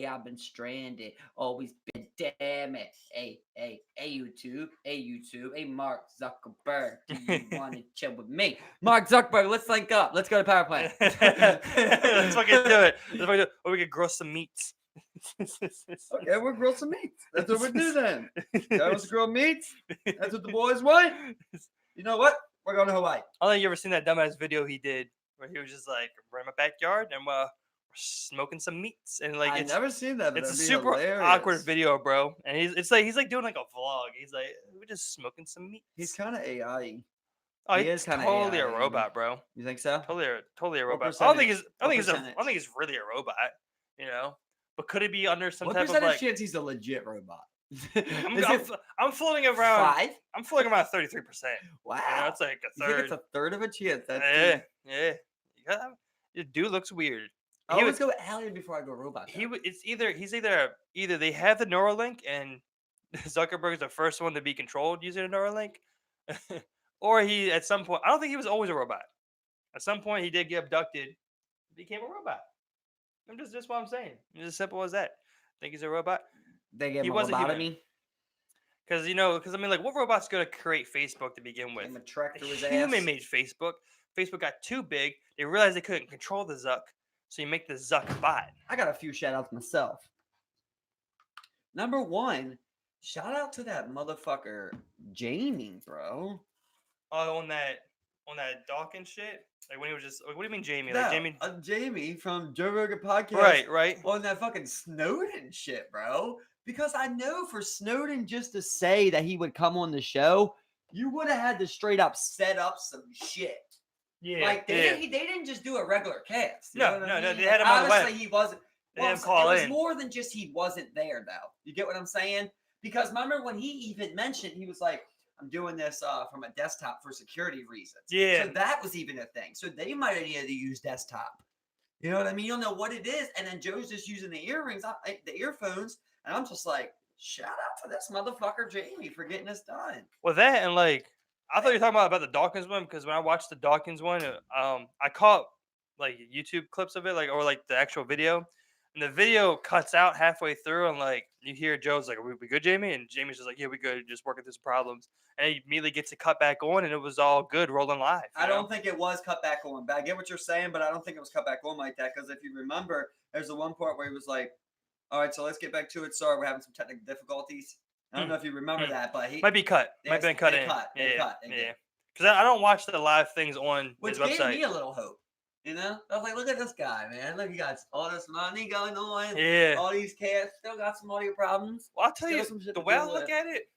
I've been stranded, always been damn it. Hey, YouTube, hey, Mark Zuckerberg, do you want to chill with me? Mark Zuckerberg, let's link up. Let's go to power plant. Let's fucking do it. Or we could grow some meats. Okay, we'll grill some meats. That's what we do then. That was grill meats. That's what the boys want. You know what? We're going to Hawaii. I don't think you ever seen that dumbass video he did where he was just like, we're in my backyard and we're smoking some meats and like I it's never seen that. But it's a that'd be super hilarious. awkward video, bro. And he's like doing like a vlog. He's like, we're just smoking some meats. He's kind of AI. Oh, he he's is kinda totally AI, a robot, bro. You think so? Totally a What robot. I don't think percentage? he's really a robot, you know. But could it be under some What type of percentage like? chance he's a legit robot? I'm floating around. 5? I'm floating around 33%. Wow. You know, it's like a You third. think it's a third of a chance? That's Yeah. The dude looks weird. I always go alien before I go robot. It's either they have the Neuralink and Zuckerberg's the first one to be controlled using a Neuralink, or he at some point. I don't think he was always a robot. At some point, he did get abducted, became a robot. That's what I'm saying. It's as simple as that. Think he's a robot? They gave He him a wasn't human. lobotomy. Because I mean, like, what robot's gonna create Facebook to begin with? Gave him a track through his Human ass. made Facebook. Facebook got too big. They realized they couldn't control the Zuck, so you make the Zuck bot. I got a few shout outs myself. Number one, shout out to that motherfucker Jamie, bro. Oh, on that Dawkins shit. Like when he was just. Like, what do you mean, Jamie? No, Like Jamie. Jamie from Joe Rogan podcast. Right. On that fucking Snowden shit, bro. Because I know for Snowden just to say that he would come on the show, you would have had to straight up set up some shit. Yeah. Like they didn't just do a regular cast. You No, know what I mean? they had him on the web. Honestly, he wasn't. They had him call it was in. more than just he wasn't there, though. You get what I'm saying? Because remember when he even mentioned, he was like, I'm doing this from a desktop for security reasons. Yeah. So that was even a thing. So they might have needed to use desktop. You know what I mean? You don't know what it is. And then Joe's just using the earrings, the earphones. And I'm just like, shout out to this motherfucker Jamie for getting this done. Well, that and like, I thought you were talking about the Dawkins one because when I watched the Dawkins one, I caught like YouTube clips of it, like or like the actual video, and the video cuts out halfway through, and like you hear Joe's like, "Are we good, Jamie?" And Jamie's just like, "Yeah, we good, just working through some problems." And he immediately gets to cut back on, and it was all good, rolling live. I don't think it was cut back on. But I get what you're saying, but I don't think it was cut back on like that because if you remember, there's the one part where he was like, "All right, so let's get back to it. Sorry, we're having some technical difficulties." I don't know if you remember that, but he might be cut. Might have been cut in. Yeah. Because I don't watch the live things on Which his website. gave me a little hope. You know, I was like, look at this guy, man. Look, he got all this money going on. Yeah. All these cats still got some audio problems. Well, I'll tell you, the way I look at it,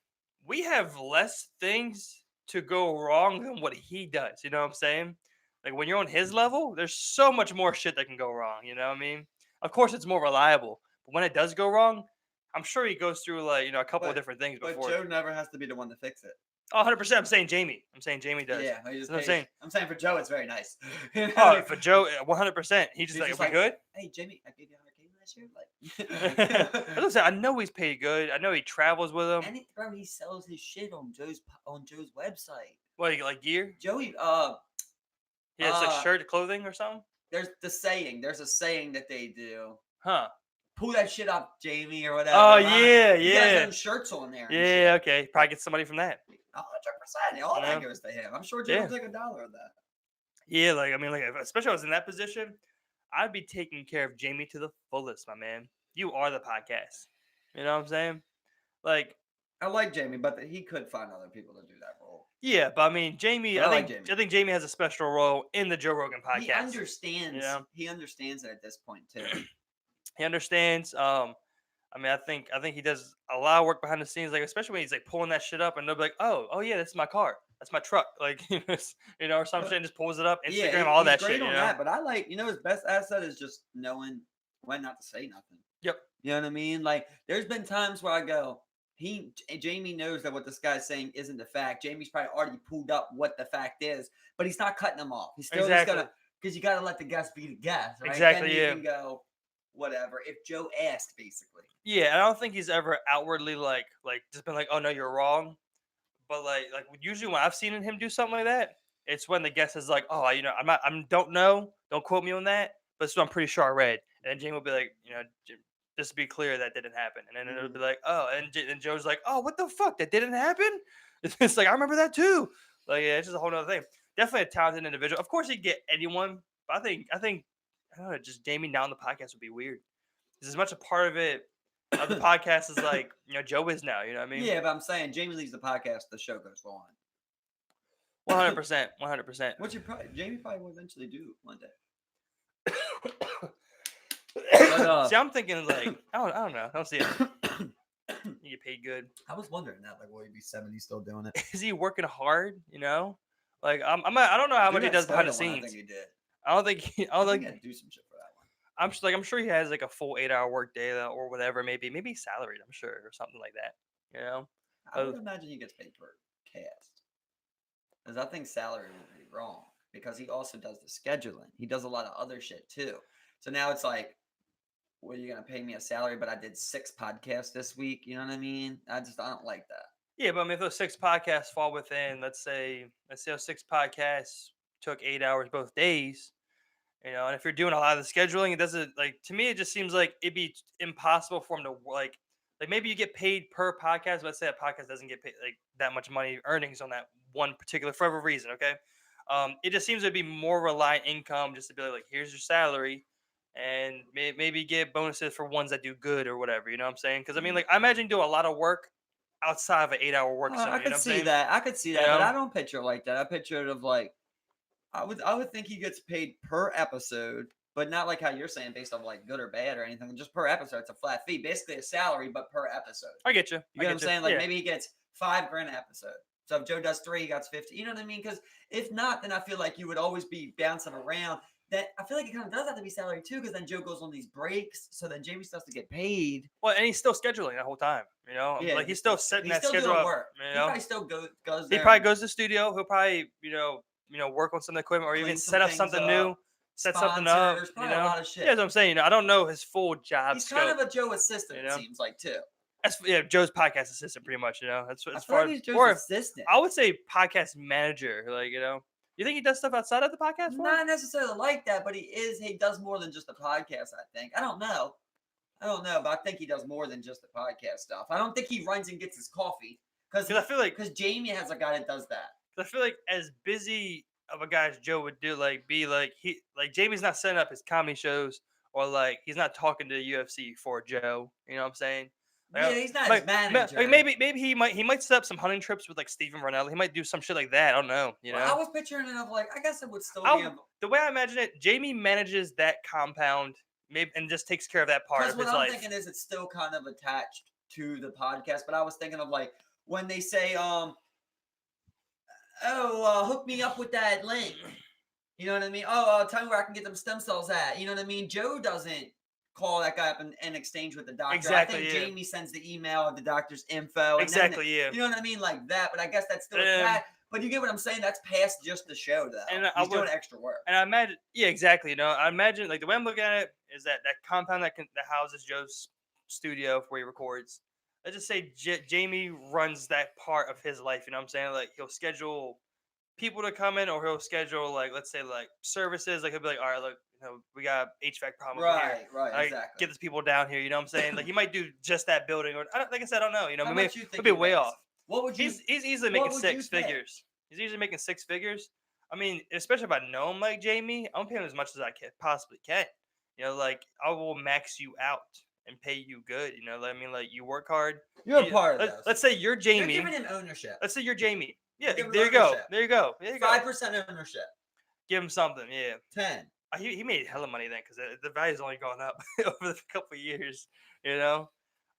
we have less things to go wrong than what he does. You know what I'm saying? Like when you're on his level, there's so much more shit that can go wrong. You know what I mean? Of course, it's more reliable, but when it does go wrong, I'm sure he goes through like a couple of different things before. But Joe never has to be the one to fix it. Oh, 100%. I'm saying Jamie. does. Yeah, I'm saying for Joe, it's very nice. Oh, for Joe, 100%. He's just like, we good? Hey, Jamie, I gave you $100K last year. Listen, I know he's paid good. I know he travels with him. And he sells his shit on Joe's website. What, like gear? Joey, he has like shirt, clothing, or something. There's a saying that they do. Huh. Pull that shit up, Jamie, or whatever. Oh yeah. He has shirts on there. Yeah, okay. Probably get somebody from that. 100%. All that goes to him. I'm sure Joe will take $1 of that. Yeah, like I mean, like especially if I was in that position, I'd be taking care of Jamie to the fullest, my man. You are the podcast. You know what I'm saying? Like, I like Jamie, but he could find other people to do that role. Yeah, but I mean, Jamie. I think Jamie has a special role in the Joe Rogan podcast. He understands. You know? He understands it at this point too. He understands. I mean, I think he does a lot of work behind the scenes, like especially when he's like pulling that shit up, and they'll be like, "Oh yeah, that's my car, that's my truck," like or some shit, and just pulls it up, Instagram, all that shit. On that, but I like, his best asset is just knowing when not to say nothing. Yep. You know what I mean? Like, there's been times where I go, Jamie knows that what this guy's saying isn't the fact. Jamie's probably already pulled up what the fact is, but he's not cutting them off. He's still just gonna, because you got to let the guest be the guest, right? Exactly. Then you can go. Whatever. If Joe asked, basically. Yeah, I don't think he's ever outwardly like just been like, "Oh no, you're wrong," but like usually when I've seen him do something like that, it's when the guest is like, "Oh, don't know, don't quote me on that, but this is what I'm pretty sure I read," and then Jamie will be like, just to be clear, that didn't happen. And then it'll be like, oh, and Joe's like, oh, what the fuck? That didn't happen? It's like, I remember that too. Like, yeah, it's just a whole nother thing. Definitely a talented individual. Of course, he'd get anyone, but I think, I don't know, just Jamie now on the podcast would be weird. Because as much a part of it, of the podcast is like, Joe is now, you know what I mean? Yeah, but I'm saying Jamie leaves the podcast, the show goes on. 100%, 100%. Which Jamie probably will eventually do one day. See, I'm thinking like, I don't know. I don't see it. You get paid good. I was wondering that, like, will he be 70 still doing it? Is he working hard? Like I don't know how much he does behind the scenes. I think he did. I don't think he do some shit for that one. I'm sure he has like a full 8-hour work day or whatever. Maybe salaried. I'm sure, or something like that. I would imagine he gets paid per cast. Because I think salary would be wrong. Because he also does the scheduling. He does a lot of other shit too. So now it's like, well, you're gonna pay me a salary, but I did 6 podcasts this week. You know what I mean? I don't like that. Yeah, but I mean, if those 6 podcasts fall within, let's say those 6 podcasts took 8 hours both days, and if you're doing a lot of the scheduling, it doesn't, like, to me, it just seems like it'd be impossible for him to like maybe you get paid per podcast. But let's say a podcast doesn't get paid like that much money earnings on that one particular for whatever reason. Okay, it just seems to be more reliant income just to be like, here's your salary. And maybe get bonuses for ones that do good or whatever. You know what I'm saying? Because I mean, like, I imagine you do a lot of work outside of an 8-hour work zone. I could see that. I could see that, but I don't picture it like that. I picture it of like, I would think he gets paid per episode, but not like how you're saying based on like good or bad or anything. Just per episode, it's a flat fee, basically a salary, but per episode. I get you. You know what I'm saying? Like maybe he gets $5,000 an episode. So if Joe does 3, he got 50. You know what I mean? Because if not, then I feel like you would always be bouncing around. That I feel like it kind of does have to be salary too, because then Joe goes on these breaks, so then Jamie starts to get paid. Well, and he's still scheduling the whole time, Yeah, like he's still setting that schedule doing up. Work. He probably still goes. He probably goes to the studio. He'll probably work on some equipment or even set up something new, set something up. A lot of shit. Yeah, that's what I'm saying. I don't know his full job. He's kind of a Joe assistant. It seems like too. That's Joe's podcast assistant, pretty much. That's as far as he's Joe's assistant. I would say podcast manager, You think he does stuff outside of the podcast? Not necessarily like that, but he does more than just the podcast, I think. I don't know, but I think he does more than just the podcast stuff. I don't think he runs and gets his coffee. Because I feel like Jamie has a guy that does that. I feel like as busy of a guy as Joe would do, Jamie's not setting up his comedy shows or he's not talking to UFC for Joe. You know what I'm saying? Yeah, he's not his manager. Maybe he might set up some hunting trips with Stephen Ronell. He might do some shit like that. I don't know. I was picturing it of I guess it would still be the way I imagine it. Jamie manages that compound, and just takes care of that part of his life. What I'm thinking is it's still kind of attached to the podcast. But I was thinking of when they say, hook me up with that link. You know what I mean? Tell me where I can get them stem cells at. You know what I mean? Joe doesn't call that guy up and exchange with the doctor. Exactly. I think Jamie sends the email of the doctor's info. Exactly. You know what I mean? Like that. But I guess that's still attached. But you get what I'm saying? That's past just the show, though. And he's doing extra work. And I imagine, exactly. I imagine, the way I'm looking at it is that compound that houses Joe's studio where he records. Let's just say Jamie runs that part of his life. You know what I'm saying? He'll schedule people to come in, or he'll schedule let's say services. He'll be like, all right, look, we got HVAC problem here. Right, exactly. Get these people down here. You know what I'm saying? He might do just that building, or like I said, I don't know. How much you think he'll be way off. What would you? He's easily making 6 figures. He's usually making 6 figures. I mean, especially if I know him like Jamie, I'm paying him as much as I possibly can. I will max you out and pay you good. You work hard. You're a part of this. Let's say you're Jamie. You're giving him ownership. Let's say you're Jamie. Yeah, there you go. 5% ownership. Give him something. Yeah. 10. He made hella money then, because the value's only gone up over the couple of years.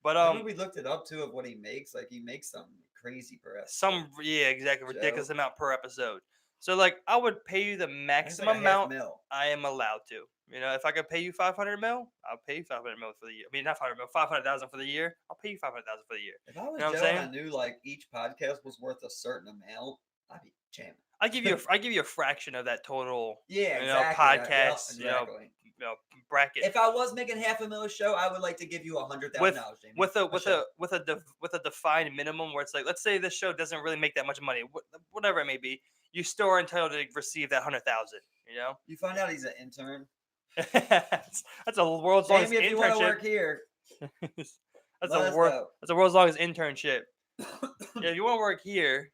But we looked it up too of what he makes. He makes some crazy per episode. Some exactly ridiculous amount per episode. So I would pay you the maximum amount I am allowed to. If I could pay you 500 mil, I'll pay you 500 mil for the year. I mean, not 500 mil, 500,000 for the year. I'll pay you 500,000 for the year. If I was Joe and I knew each podcast was worth a certain amount, I'd be jamming. I give you a fraction of that total. Yeah, exactly. Podcast. Exactly. Bracket. If I was making $500,000 show, I would like to give you $100,000, Jamie. With a defined minimum where it's let's say this show doesn't really make that much money, whatever it may be, you still are entitled to receive that $100,000. You find out he's an intern. That's a world's longest Jamie, if you want to internship. work here, That's Let us know. That's the world's longest internship. Yeah, if you want to work here,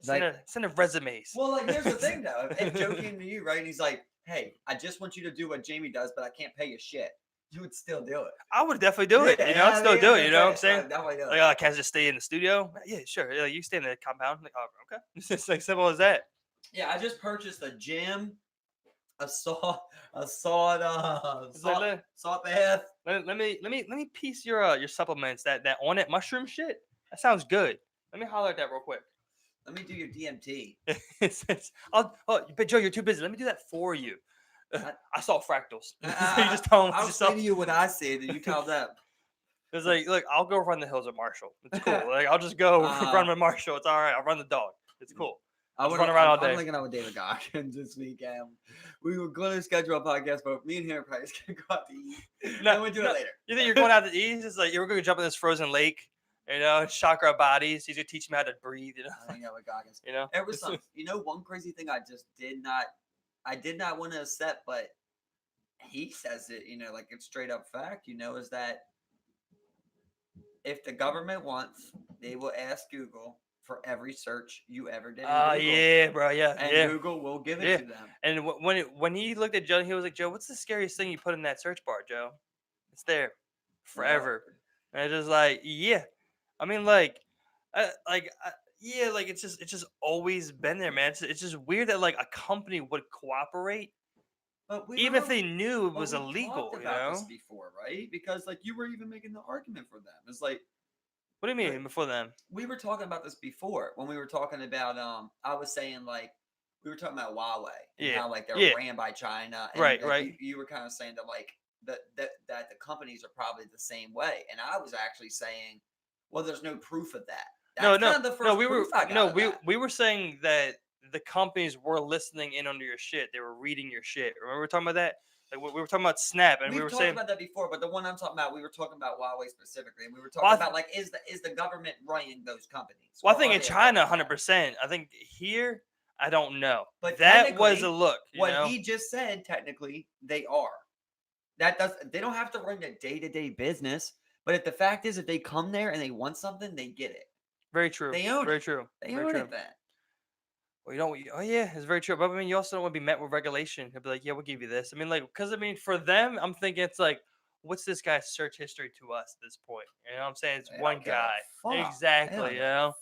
send a resumes. Well, like here's the thing though. If Joe came to you, right, and he's like, "Hey, I just want you to do what Jamie does, but I can't pay you shit," you would still do it. I would definitely do it. Yeah, You know, I'd still do it. You know what I'm saying? Like, definitely do it. Like, can I just stay in the studio? Yeah, sure. Yeah, you stay in the compound. Like, oh, okay. It's just like simple as that. Yeah, I just purchased a gym, a salt bath. Let me piece your supplements. That on it mushroom shit. That sounds good. Let me holler at that real quick. Let me do your DMT. But Joe, you're too busy. Let me do that for you. I saw fractals. You just tell them. I'll explain to you what I see, and you tell them. It's like, look, I'll go run the hills with Marshall. It's cool. Like, I'll just go run with Marshall. It's all right. I'll run the dog. It's cool. I'll run around all day. I'm linking out with David Goggins this weekend. We were going to schedule a podcast, but me and him are probably just going to go out to eat. No, we'll do it later. You think you're going out to eat? It's like, you're going to jump in this frozen lake, you know, shock our bodies. He's going to teach me how to breathe, you know. I hang out with Goggins. You know? There was some, one crazy thing I did not want to accept, but he says it, like it's straight up fact, is that if the government wants, they will ask Google for every search you ever did. Yeah, bro. Yeah. And Google will give it to them. And when he looked at Joe, he was like, Joe, what's the scariest thing you put in that search bar, Joe? It's there forever. Yeah. And it's just like, yeah. I mean, it's just always been there, man. It's just weird that like a company would cooperate. But even if they knew it was illegal, talked about this before, right? Because like you were even making the argument for them. It's like, what do you mean before them? We were talking about this before when we were talking about I was saying like we were talking about Huawei and how like they're ran by China. And right. You were kind of saying that like that the companies are probably the same way, and I was actually saying, well, there's no proof of that. We were saying that the companies were listening in under your shit. They were reading your shit. Remember we were talking about that? Like we were talking about Snap, and we were saying about that before. But the one I'm talking about, we were talking about Huawei specifically, and we were talking about like is the government running those companies? Well, I think in China, 100%. I think here, I don't know. But that was a look. What he just said, technically, they are. They don't have to run the day-to-day business. But if the fact is, if they come there and they want something, they get it. Very true. They own it. Very true. They own it then. Well, it's very true. But I mean, you also don't want to be met with regulation. They'll be like, yeah, we'll give you this. I mean, like, because I mean, for them, I'm thinking it's like, what's this guy's search history to us at this point? You know what I'm saying? It's one guy. Exactly. You know?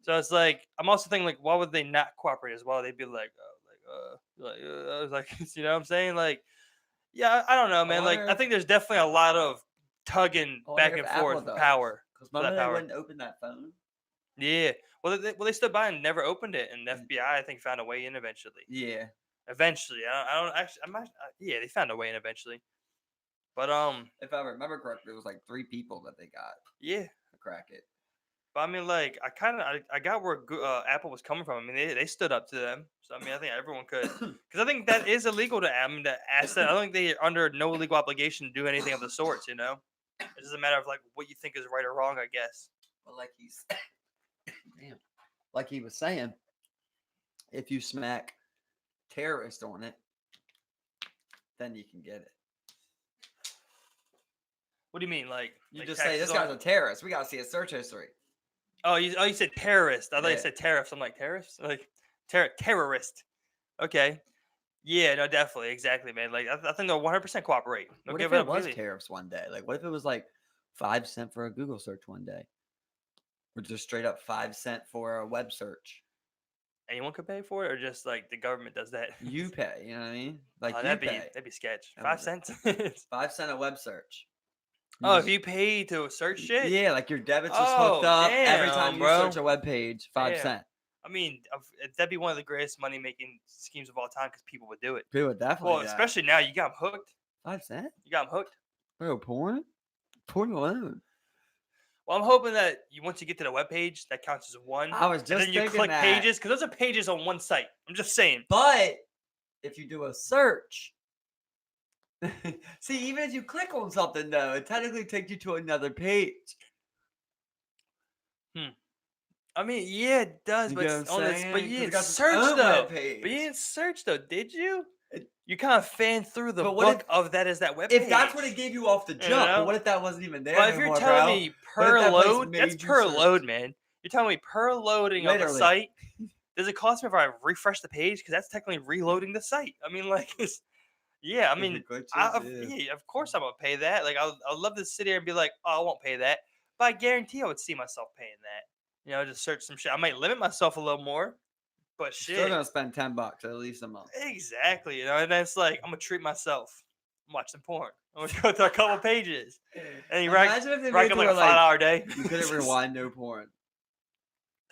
So it's like, I'm also thinking, like, why would they not cooperate as well? They'd be like, you know what I'm saying? Like, yeah, I don't know, man. I think there's definitely a lot of tugging back and forth for power. Because remember they wouldn't open that phone? Yeah. Well, they stood by and never opened it, and the FBI I think found a way in eventually. Yeah. Eventually, I don't actually. Yeah, they found a way in eventually. But if I remember correctly, it was like 3 people that they got. Yeah. To crack it. But I mean, like, I got where Apple was coming from. I mean, they stood up to them. So I mean, I think everyone could, because I think that is illegal to ask that. I don't think they're under no legal obligation to do anything of the sorts. You know, it doesn't matter of like what you think is right or wrong. I guess. Well, like he was saying, if you smack terrorist on it, then you can get it. What do you mean, like you just say this guy's a terrorist? We gotta see his search history. Oh, you said terrorist. I thought you said tariffs. I'm like terrorists, like terrorist. Okay, yeah, no, definitely, exactly, man. Like I think they'll 100% cooperate. What if it was tariffs one day? Like, what if it was like 5 cents for a Google search one day, or just straight up 5 cents for a web search? Anyone could pay for it, or just like the government does that? You pay. You know what I mean? Like that'd be sketch. 5 cents. 5 cents a web search. If you pay to search shit? Yeah, like your debit's just hooked up every time you search a web page, 5 cents. I mean, that'd be one of the greatest money-making schemes of all time because people would do it. People would definitely. Well, especially now, you got them hooked. 5 cents? You got them hooked. Bro, porn? Porn alone. Well, I'm hoping that once you get to the web page, that counts as one. I was just thinking then you click pages, because those are pages on one site. I'm just saying. But if you do a search. See, even if you click on something, though, it technically takes you to another page. I mean, yeah, it does, but on this, but you didn't search though. But you didn't search though, did you? You kind of fan through the But what book if of that is that webpage. if that's what it gave you off the You jump? But know? what if that wasn't even there But if no you're more, telling bro? me What if per that place load, that's made you per search? load, man. You're telling me per loading of a Literally. site. Does it cost me if I refresh the page? Because that's technically reloading the site. I mean, like, yeah. I If mean, it glitches, yeah. yeah, of course I'm gonna pay that. Like, I'll love to sit here and be like, oh, I won't pay that, but I guarantee I would see myself paying that. Just search some shit. I might limit myself a little more, but You're still shit, gonna spend $10 at least a month. exactly. And then it's like I'm gonna treat myself. Watch some porn. I'm gonna go through a couple pages, and you Imagine if they rack made up to like a where, like, 5-hour day. you couldn't rewind no porn.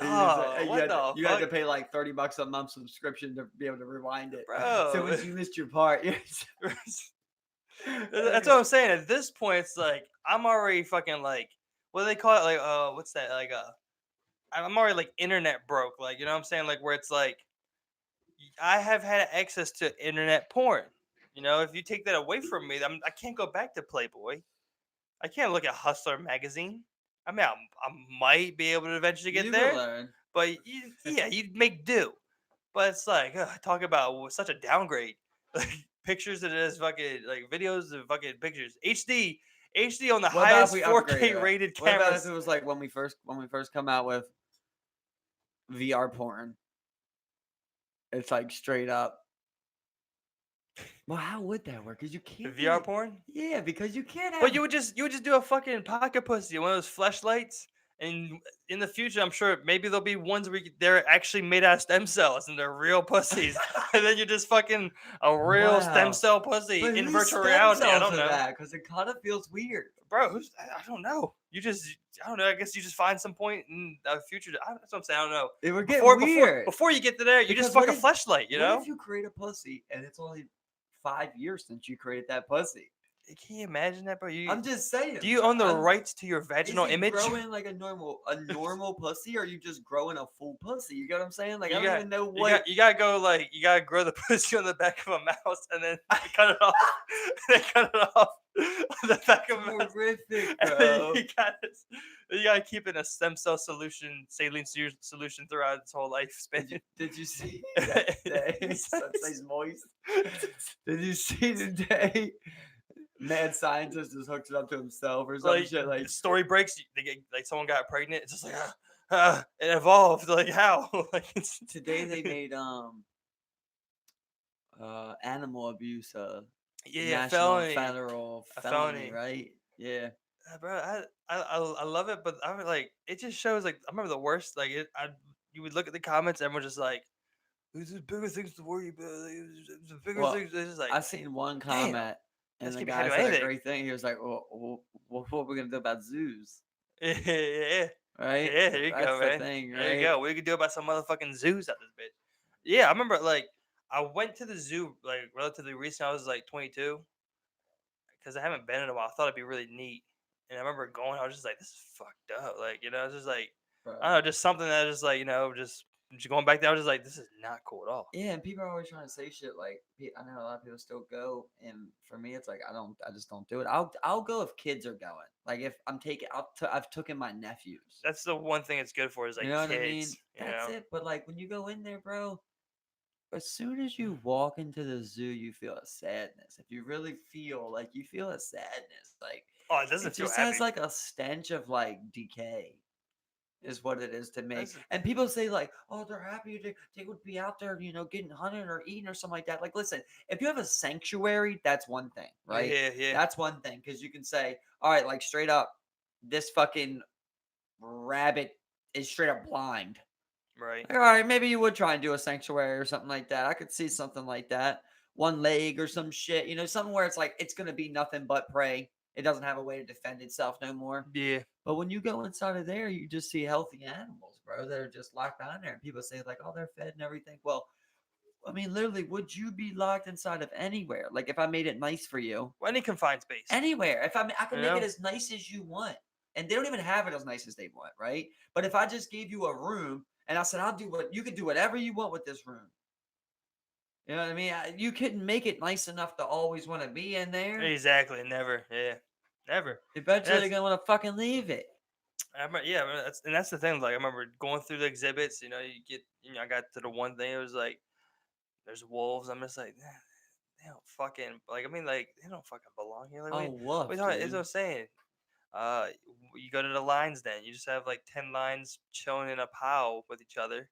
Oh, what the You had to fuck, pay like $30 a month subscription to be able to rewind it. So bro? once you missed your part, That's what I'm saying. At this point, it's like I'm already fucking like, what do they call it? Like, what's that? Like, I'm already like internet broke. Like, you know what I'm saying? Like, where it's like I have had access to internet porn. If you take that away from me, I can't go back to Playboy. I can't look at Hustler magazine. I mean, I might be able to eventually get you there, will learn. but yeah, you'd make do. But it's like, talk about such a downgrade. Like pictures that is fucking like videos of fucking pictures. HD on the What about if highest we 4K upgraded it? rated What about if cameras. it was like when we first come out with VR porn? It's like straight up. Well, how would that work? Because you The can't VR really. porn? Yeah, because you can't But have. you would just do a fucking pocket pussy, one of those fleshlights. And in the future, I'm sure maybe there'll be ones where they're actually made out of stem cells and they're real pussies. And then you're just fucking a real stem Wow. cell pussy But in whose virtual stem reality. I cells don't are know. that? Because it kind of feels weird. Bro, I don't know. I don't know. I guess you just find some point in the future. That's what I'm saying. I don't know. It would get weird. Before you get to there, you Because just fuck what a if- fleshlight. What if you create a pussy and it's only 5 years since you created that pussy? Can you imagine that, bro? I'm just saying. Do you bro. own the I'm- rights to your Is vaginal it image? growing like a normal pussy, or are you just growing a full pussy? You get what I'm saying? Like You I don't got- even know You what. you gotta go like you gotta grow the pussy on the back of a mouse and then cut it off. They cut it off on the back of a mouse. Horrific, And then bro. you gotta keep it in a stem cell saline solution throughout its whole lifespan. Did you see that day? Stays moist. Did you see the day? Mad scientist just hooks it up to himself or some Like shit. Like the story breaks, they get like someone got pregnant. It's just like it evolved. Like how? Like today they made animal abuse yeah, national felony. federal A felony, felony. right? Yeah. Bro, I love it, but I like it. Just shows like I remember the worst. Like you would look at the comments, everyone's just like, "There's bigger things to worry about. There's bigger Well, things." It's just like I seen one damn, comment and let's the keep guy happy about said a anything. great thing. He was like, what are we gonna do about zoos? Yeah, Right? there you That's go, the man. thing, There you right? go. We could do about some motherfucking zoos at this bitch. Yeah, I remember like I went to the zoo like relatively recent. I was like 22 because I haven't been in a while. I thought it'd be really neat, and I remember going. I was just like, "This is fucked up." Like it's just like Bro. I don't know, just something that just like just going back there. I was just like, "This is not cool at all." Yeah, and people are always trying to say shit like I know a lot of people still go, and for me, it's like I just don't do it. I'll go if kids are going. Like if I'm taking, I've taken my nephews. That's the one thing it's good for is like You know what kids. I mean? You That's know? it. But like when you go in there, bro, as soon as you walk into the zoo, you feel a sadness. If you really feel like you feel a sadness, like Oh, it doesn't it feel just happy. has like a stench of like decay. Is what it is to me. That's- And people say like, oh, they're happy they would be out there, getting hunted or eaten or something like that. Like, listen, if you have a sanctuary, that's one thing, right? Yeah. That's one thing because you can say, all right, like straight up, this fucking rabbit is straight up blind. Right. All right, maybe you would try and do a sanctuary or something like that. I could see something like that. One leg or some shit, something where it's like it's gonna be nothing but prey. It doesn't have a way to defend itself no more. Yeah. But when you go inside of there, you just see healthy animals, bro, that are just locked down there. And people say, like, oh, they're fed and everything. Well, I mean, literally, would you be locked inside of anywhere? Like, if I made it nice for you, Well, any confined space. anywhere. If I can You make know? it as nice as you want. And they don't even have it as nice as they want, right? But if I just gave you a room and I said, you could do whatever you want with this room. You know what I mean? You couldn't make it nice enough to always want to be in there. Exactly. Never. Yeah. Never. Eventually, you're going to want to fucking leave it. I remember, that's the thing. Like I remember going through the exhibits. I got to the one thing. It was like there's wolves. I'm just like, they don't fucking like. I mean, like they don't fucking belong here. Like, Oh, what woof, are you talking? It's what dude. I'm saying. Uh, you go to the lines, then you just have like 10 lines chilling in a pile with each other,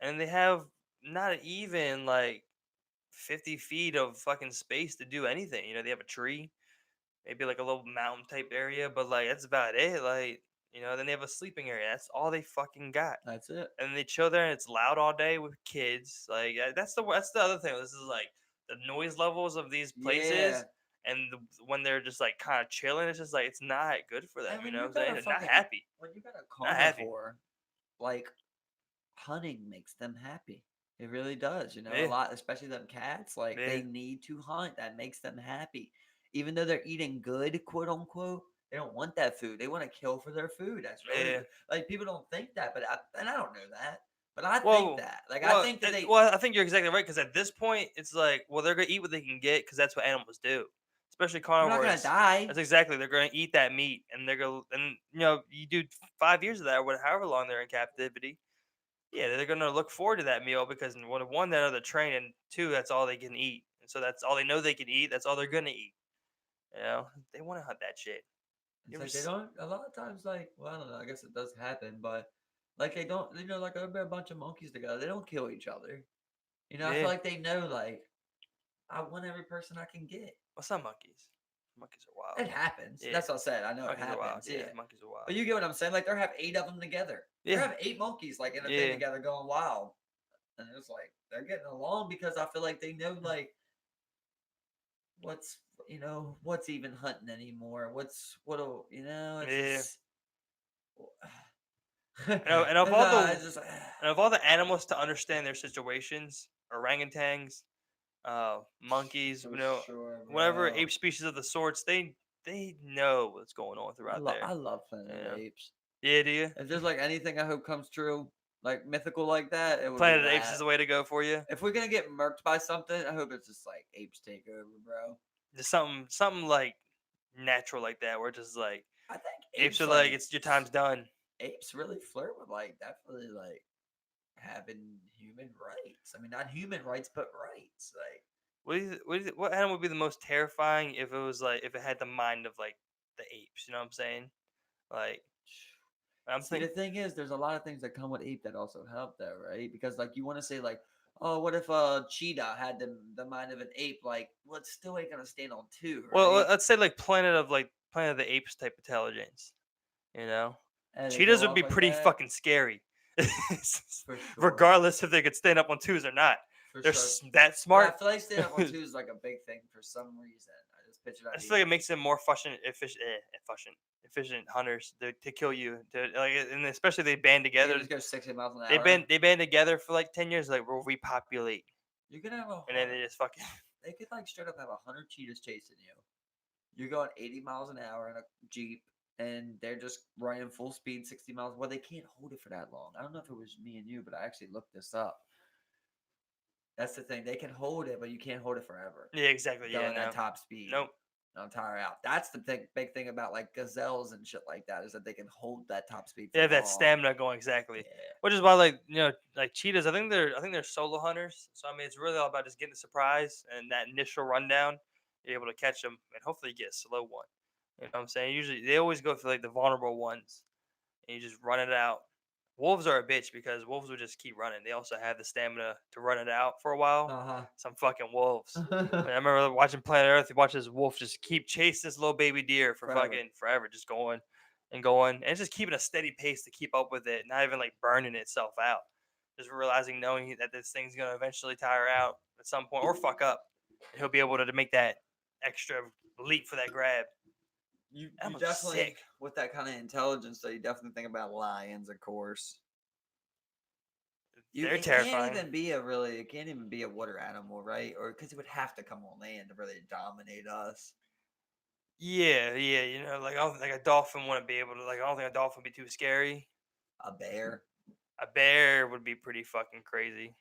and they have not even like 50 feet of fucking space to do anything. You know, they have a tree, maybe like a little mountain type area, but like that's about it. Like, you know, then they have a sleeping area. That's all they fucking got. That's it. And they chill there, and it's loud all day with kids. Like that's the other thing. This is like the noise levels of these Yeah. places, and when they're just like kind of chilling, it's just like it's not good for them. And You when know what you I'm got saying? a They're not fucking happy. when you got a Not happy. carnivore, like hunting makes them happy. It really does, you know, a Yeah, lot, especially them cats. Like yeah, they need to hunt. That makes them happy. Even though they're eating good, quote unquote, they don't want that food. They want to kill for their food. That's really yeah. like people don't think that, but and I don't know that, but I think Well, that. Like I think that they. well, I think you're exactly right because at this point, it's like, well, they're gonna eat what they can get because that's what animals do, especially They're not gonna carnivores. die. That's exactly they're gonna eat that meat, and they're gonna, and you know, you do 5 years of that, or however long they're in captivity. Yeah, they're gonna look forward to that meal because one, they know they're trained, and two, that's all they can eat, and so that's all they know they can eat. That's all they're gonna eat. You know, they want to hunt that shit. You It's ever? like they don't. A lot of times, like, well, I don't know. I guess it does happen, but like they don't. You know, like a bunch of monkeys together. They don't kill each other. You know, I feel Yeah. like they know, like, I want every person I can get. What's up, monkeys? Monkeys are It wild. happens. Yeah. That's what I said. I know it Monkeys are wild. happens. Yeah, Yeah. monkeys are wild. But you get what I'm saying? Like, they have 8 of them together. They Yeah. have 8 monkeys, like, in a thing Yeah. together going wild. And it's like, they're getting along because I feel like they know, like, what's, what's even hunting anymore? It's Yeah. just. And of all Nah, the it's just. and of all the animals to understand their situations, orangutans, monkeys, For you know, sure, whatever bro. ape species of the sorts, they know what's going on throughout I there. love Planet You of the know? Apes. Yeah, do you? If there's like anything I hope comes true, like mythical like that, it would be Planet of the Apes is that. the way to go for you. If we're gonna get murked by something, I hope it's just like apes take over, bro. Just something like natural like that, where it's just like I think apes are apes like like it's your time's done. apes really flirt with like definitely like having human rights. I mean, not human rights, but rights. Like What animal would be the most terrifying if it was like if it had the mind of like the apes? You know what I'm saying? Like I'm see, the thinking. thing is, there's a lot of things that come with ape that also help, though, right? Because like you want to say like, oh, what if a cheetah had the mind of an ape? Like, well, it still ain't gonna stand on two, Well, right? let's say like Planet of the Apes type intelligence. You know, And they cheetahs go would be off like pretty that fucking scary, for sure, regardless if they could stand up on twos or not. for They're sure. that But I smart. feel like stand up on I two is like a big thing for some reason. I just picture that just feel like being it makes them more efficient hunters to kill you. Like, and especially they band they can together. just go 60 miles an hour. They band together for like 10 years. Like we'll repopulate, You could have a and then they just fucking. they could like straight up have 100 cheetahs chasing you. You're going 80 miles an hour in a Jeep, and they're just running full speed, 60 miles. Well, they can't hold it for that long. I don't know if it was me and you, but I actually looked this up. That's the thing. They can hold it, but you can't hold it forever. Yeah, exactly. Yeah, Going no, at top speed. nope. Don't tire out. That's the big thing about like gazelles and shit like that is that they can hold that top speed They for have that long. stamina going exactly, Yeah. which is why like cheetahs. I think they're solo hunters. So I mean, it's really all about just getting the surprise and that initial rundown. You're able to catch them and hopefully get a slow one. You know what I'm saying? Usually they always go for like the vulnerable ones, and you just run it out. Wolves are a bitch because wolves will just keep running. They also have the stamina to run it out for a while. Uh Some fucking wolves. huh. I remember watching Planet Earth. You watch this wolf just keep chasing this little baby deer for Forever. fucking forever, just going and going, and it's just keeping a steady pace to keep up with it, not even like burning itself out. Just realizing, knowing that this thing's gonna eventually tire out at some point or fuck up, and he'll be able to make that extra leap for that grab. That You was definitely sick. with that kind of intelligence, so you definitely think about lions, of course. They're It can't terrifying. even be it can't even be a water animal, right? Or because it would have to come on land to really dominate us. Yeah, yeah. You know, like I don't think a dolphin wouldn't be able to. Like I don't think a dolphin would be too scary. A bear, A bear would be pretty fucking crazy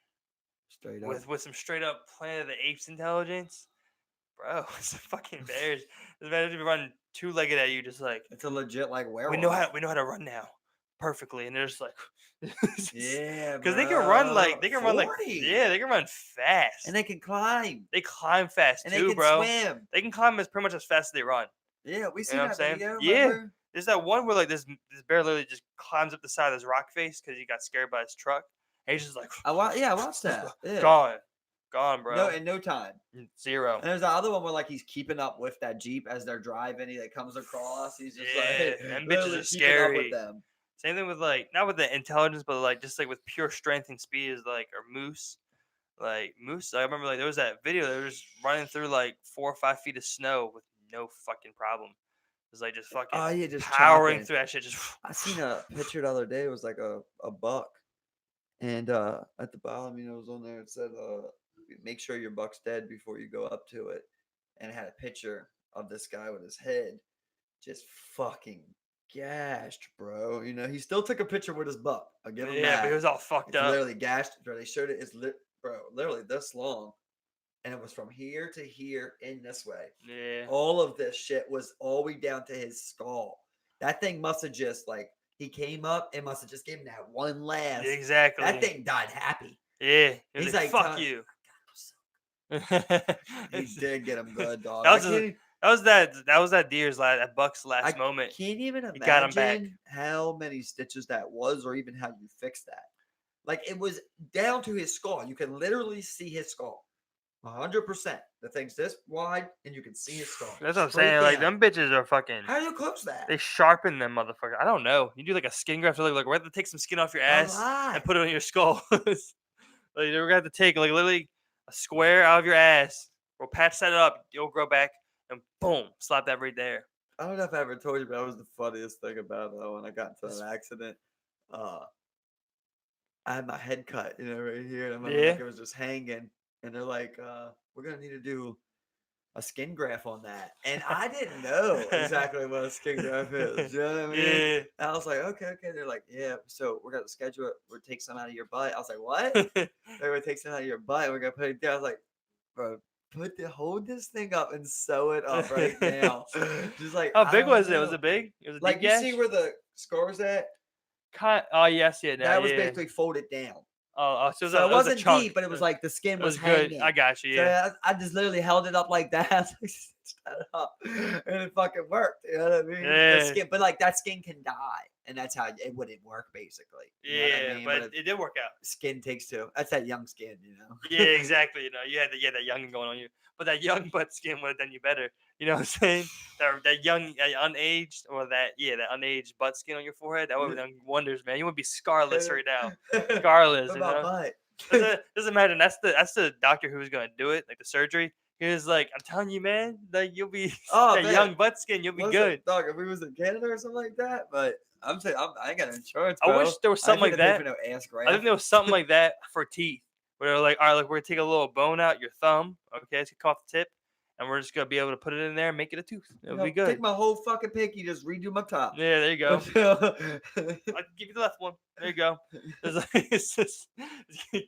straight up. with some straight up Planet of the Apes intelligence. Bro, it's a fucking bears. This man be running two legged at you, just like It's a legit like werewolf. we know how to run now. perfectly, and they're just like, Yeah, because they can run bro. they can run like 40. yeah, they can run fast. And they can climb. They climb fast And they too, can bro. swim. They can climb as pretty much as fast as they run. Yeah, we You seen know what I'm that saying? video, Yeah. remember? There's that one where like this bear literally just climbs up the side of this rock face because he got scared by his truck. And he's just like Yeah, I watched that. Yeah. gone, No, bro. in no time. Zero. And there's the other one where like he's keeping up with that Jeep as they're driving. He like comes across. He's just Yeah, like them bitches literally are keeping up with scary. them. Same thing with like not with the intelligence, but like just like with pure strength and speed is like or moose. Like moose, I remember like there was that video they were just running through like 4 or 5 feet of snow with no fucking problem. It was like just fucking Oh yeah, just powering chopping. through that shit. Just I seen a picture the other day. It was like a buck, and at the bottom, it was on there. It said, "Make sure your buck's dead before you go up to it," and it had a picture of this guy with his head just fucking gashed, bro. He still took a picture with his buck. I'll give him yeah, but he that. was all fucked It's up. literally gashed, bro. They showed it. Bro, literally this long, and it was from here to here in this way. Yeah, All of this shit was all the way down to his skull. That thing must have just like he came up and must have just given that one last. exactly. That thing died happy. Yeah, he was He's like, like, "Fuck you." He did get him good, dog. That was that deer's last, that buck's last I moment. can't even He got him back. imagine how many stitches that was, or even how you fix that. Like it was down to his skull. You can literally see his skull, 100%. The thing's this wide, and you can see his skull. That's what I'm straight saying. Like down. them bitches are fucking. How do you close that? They sharpen them motherfucker. I don't know. You do like a skin graft, like we're gonna have to take some skin off your ass lot. and put it on your skull. Like we're gonna have to take like literally a square out of your ass. We'll patch that up. You'll grow back, and boom, slap that right there. I don't know if I ever told you, but that was the funniest thing about it. When I got into an accident, I had my head cut, right here, and I remember like Yeah. it was just hanging, and they're like, "We're gonna need to do a skin graft on that," and I didn't know exactly what a skin graft is. You know what I mean? Yeah. And I was like, "Okay." They're like, "Yeah, so we're gonna schedule it. We'll take some out of your butt." I was like, "What?" They're gonna take some out of your butt. And we're gonna put it there. I was like, "Bro, hold this thing up and sew it up right now." Just like, How I big don't was it? Was know. it big? It was a Like deep you see gash? where the scar's at? Oh yes, yeah. That was Yeah. basically folded down. Oh, so So it was a wasn't chunk. deep, but it was like the skin It was was good. hanging. I got you. So Yeah. I just literally held it up like that. I was like, stitched that up, and it fucking worked. You know what I mean? The Yeah. skin, but like that skin can die, and that's how it wouldn't work, basically. You know what I mean? But it did work out. Skin takes two. That's that young skin, Yeah, exactly. You had that young going on you, but that young butt skin would have done you better. You know what I'm saying? That young, unaged, or that unaged butt skin on your forehead, that would have done wonders, man. You would be scarless right now, scarless. What You about know? butt? Just imagine that's the doctor who was gonna do it, like the surgery. He was like, "I'm telling you, man, like you'll be that man. young butt skin, you'll be Listen, good." dog. If we was in Canada or something like that, but I'm saying I ain't got insurance. I Bro. wish there was something I like that. For no ass I think there was something like that for teeth, where they're like, all right, like we're gonna take a little bone out your thumb, okay, it's gonna come off the tip, and we're just gonna be able to put it in there and make it a tooth. It'll be good. Take my whole fucking pinky, just redo my top. Yeah, there you go. I'll give you the left one. There you go. It's just,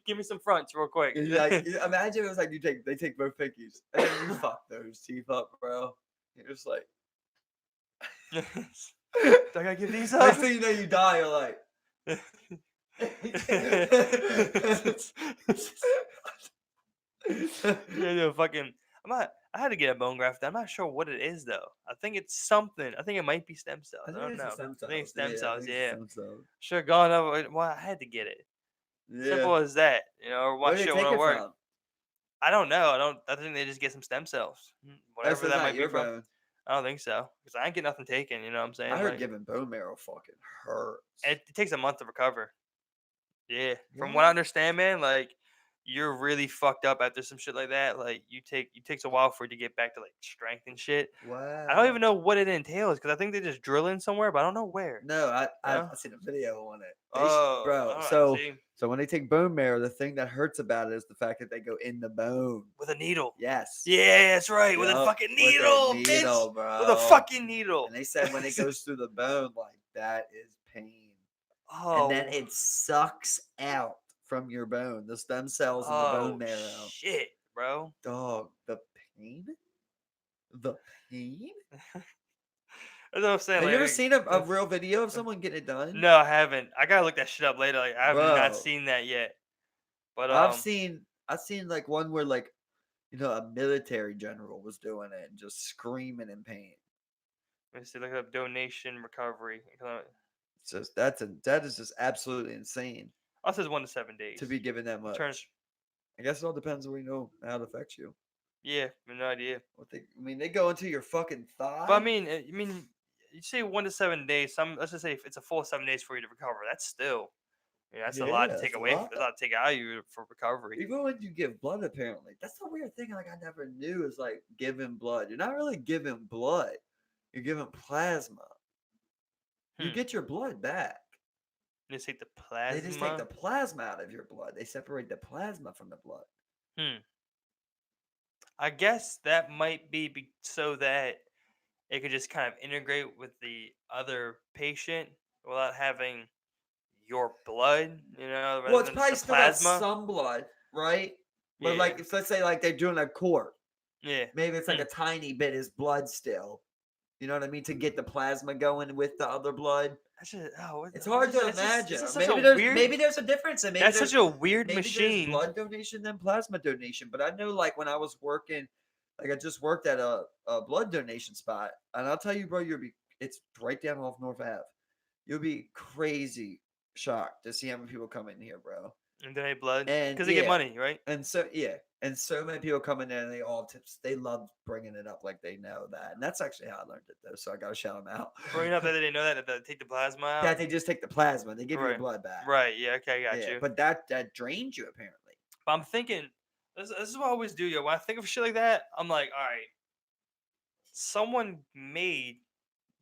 give me some fronts real quick. Like, imagine it was like they take both pinkies and then you fuck those teeth up, bro. You're just like, Do I gotta give these up? next thing you know, you die. You're like, fucking. I had to get a bone graft. I'm not sure what it is though. I think it's something. I think it might be stem cells. I don't know. I think it's stem cells. Yeah. Should have gone over. Well, I had to get it. Yeah. Simple as that. Or Where watch do they it take when I it work. from? I don't know. I think they just get some stem cells. Whatever that might be from. Bone. I don't think so. Because I ain't get nothing taken. You know what I'm saying? I heard giving bone marrow fucking hurts. It takes a month to recover. Yeah. From what I understand, man, like you're really fucked up after some shit like that. Like it takes a while for it to get back to like strength and shit. Wow. I don't even know what it entails because I think they just drill in somewhere, but I don't know where. No, I've seen a video on it. Bro. So when they take bone marrow, the thing that hurts about it is the fact that they go in the bone with a needle. Yes. Yeah, that's right. With a fucking needle, bitch. Bro. With a fucking needle. And they said when it goes through the bone, like that is pain. Oh. And then it sucks out from your bone, the stem cells in the bone marrow. Shit, bro. Dog, the pain? The pain? That's what I'm saying. Have Like, you ever seen a real video of someone getting it done? no, I haven't. I gotta look that shit up later. Like, I have not Bro, seen that yet. But I've seen like one where like a military general was doing it and just screaming in pain. let me see. Look up donation recovery. It's just that is just absolutely insane Us says 1 to 7 days. to be given that much. Turns. I guess it all depends on how it affects you. Yeah, I have no idea. They go into your fucking thigh. But I mean, you say 1 to 7 days. Let's just say if it's a full 7 days for you to recover. That's still, that's a lot to take that's a away. lot. That's a lot to take out of you for recovery. Even when you give blood, apparently, that's the weird thing. Like I never knew is like giving blood. You're not really giving blood. You're giving plasma. You get your blood back. They just take the plasma. They just take the plasma out of your blood. They separate the plasma from the blood. I guess that might be so that it could just kind of integrate with the other patient without having your blood, rather Well, it's than probably the still got plasma. some blood, right? But Yeah. like, if let's say like they're doing a cord, Yeah. maybe it's like a tiny bit is blood still. You know what I mean? To get the plasma going with the other blood. It's hard to imagine. Maybe there's a difference. And maybe that's such a weird maybe machine. There's blood donation than plasma donation. But I know, like when I was working, like I just worked at a blood donation spot, and I'll tell you, bro, it's right down off North Ave. You'll be crazy shocked to see how many people come in here, bro. And donate blood, and because they get money, right? And so many people come in there, and they love bringing it up like they know that, and that's actually how I learned it though. So I gotta shout them out. Bringing up that they didn't know that they take the plasma out. That they just take the plasma, they give you your blood back. Right. Yeah. Okay. I got you. But that drains you apparently. But I'm thinking, this is what I always do, yo. When I think of shit like that, I'm like, all right, someone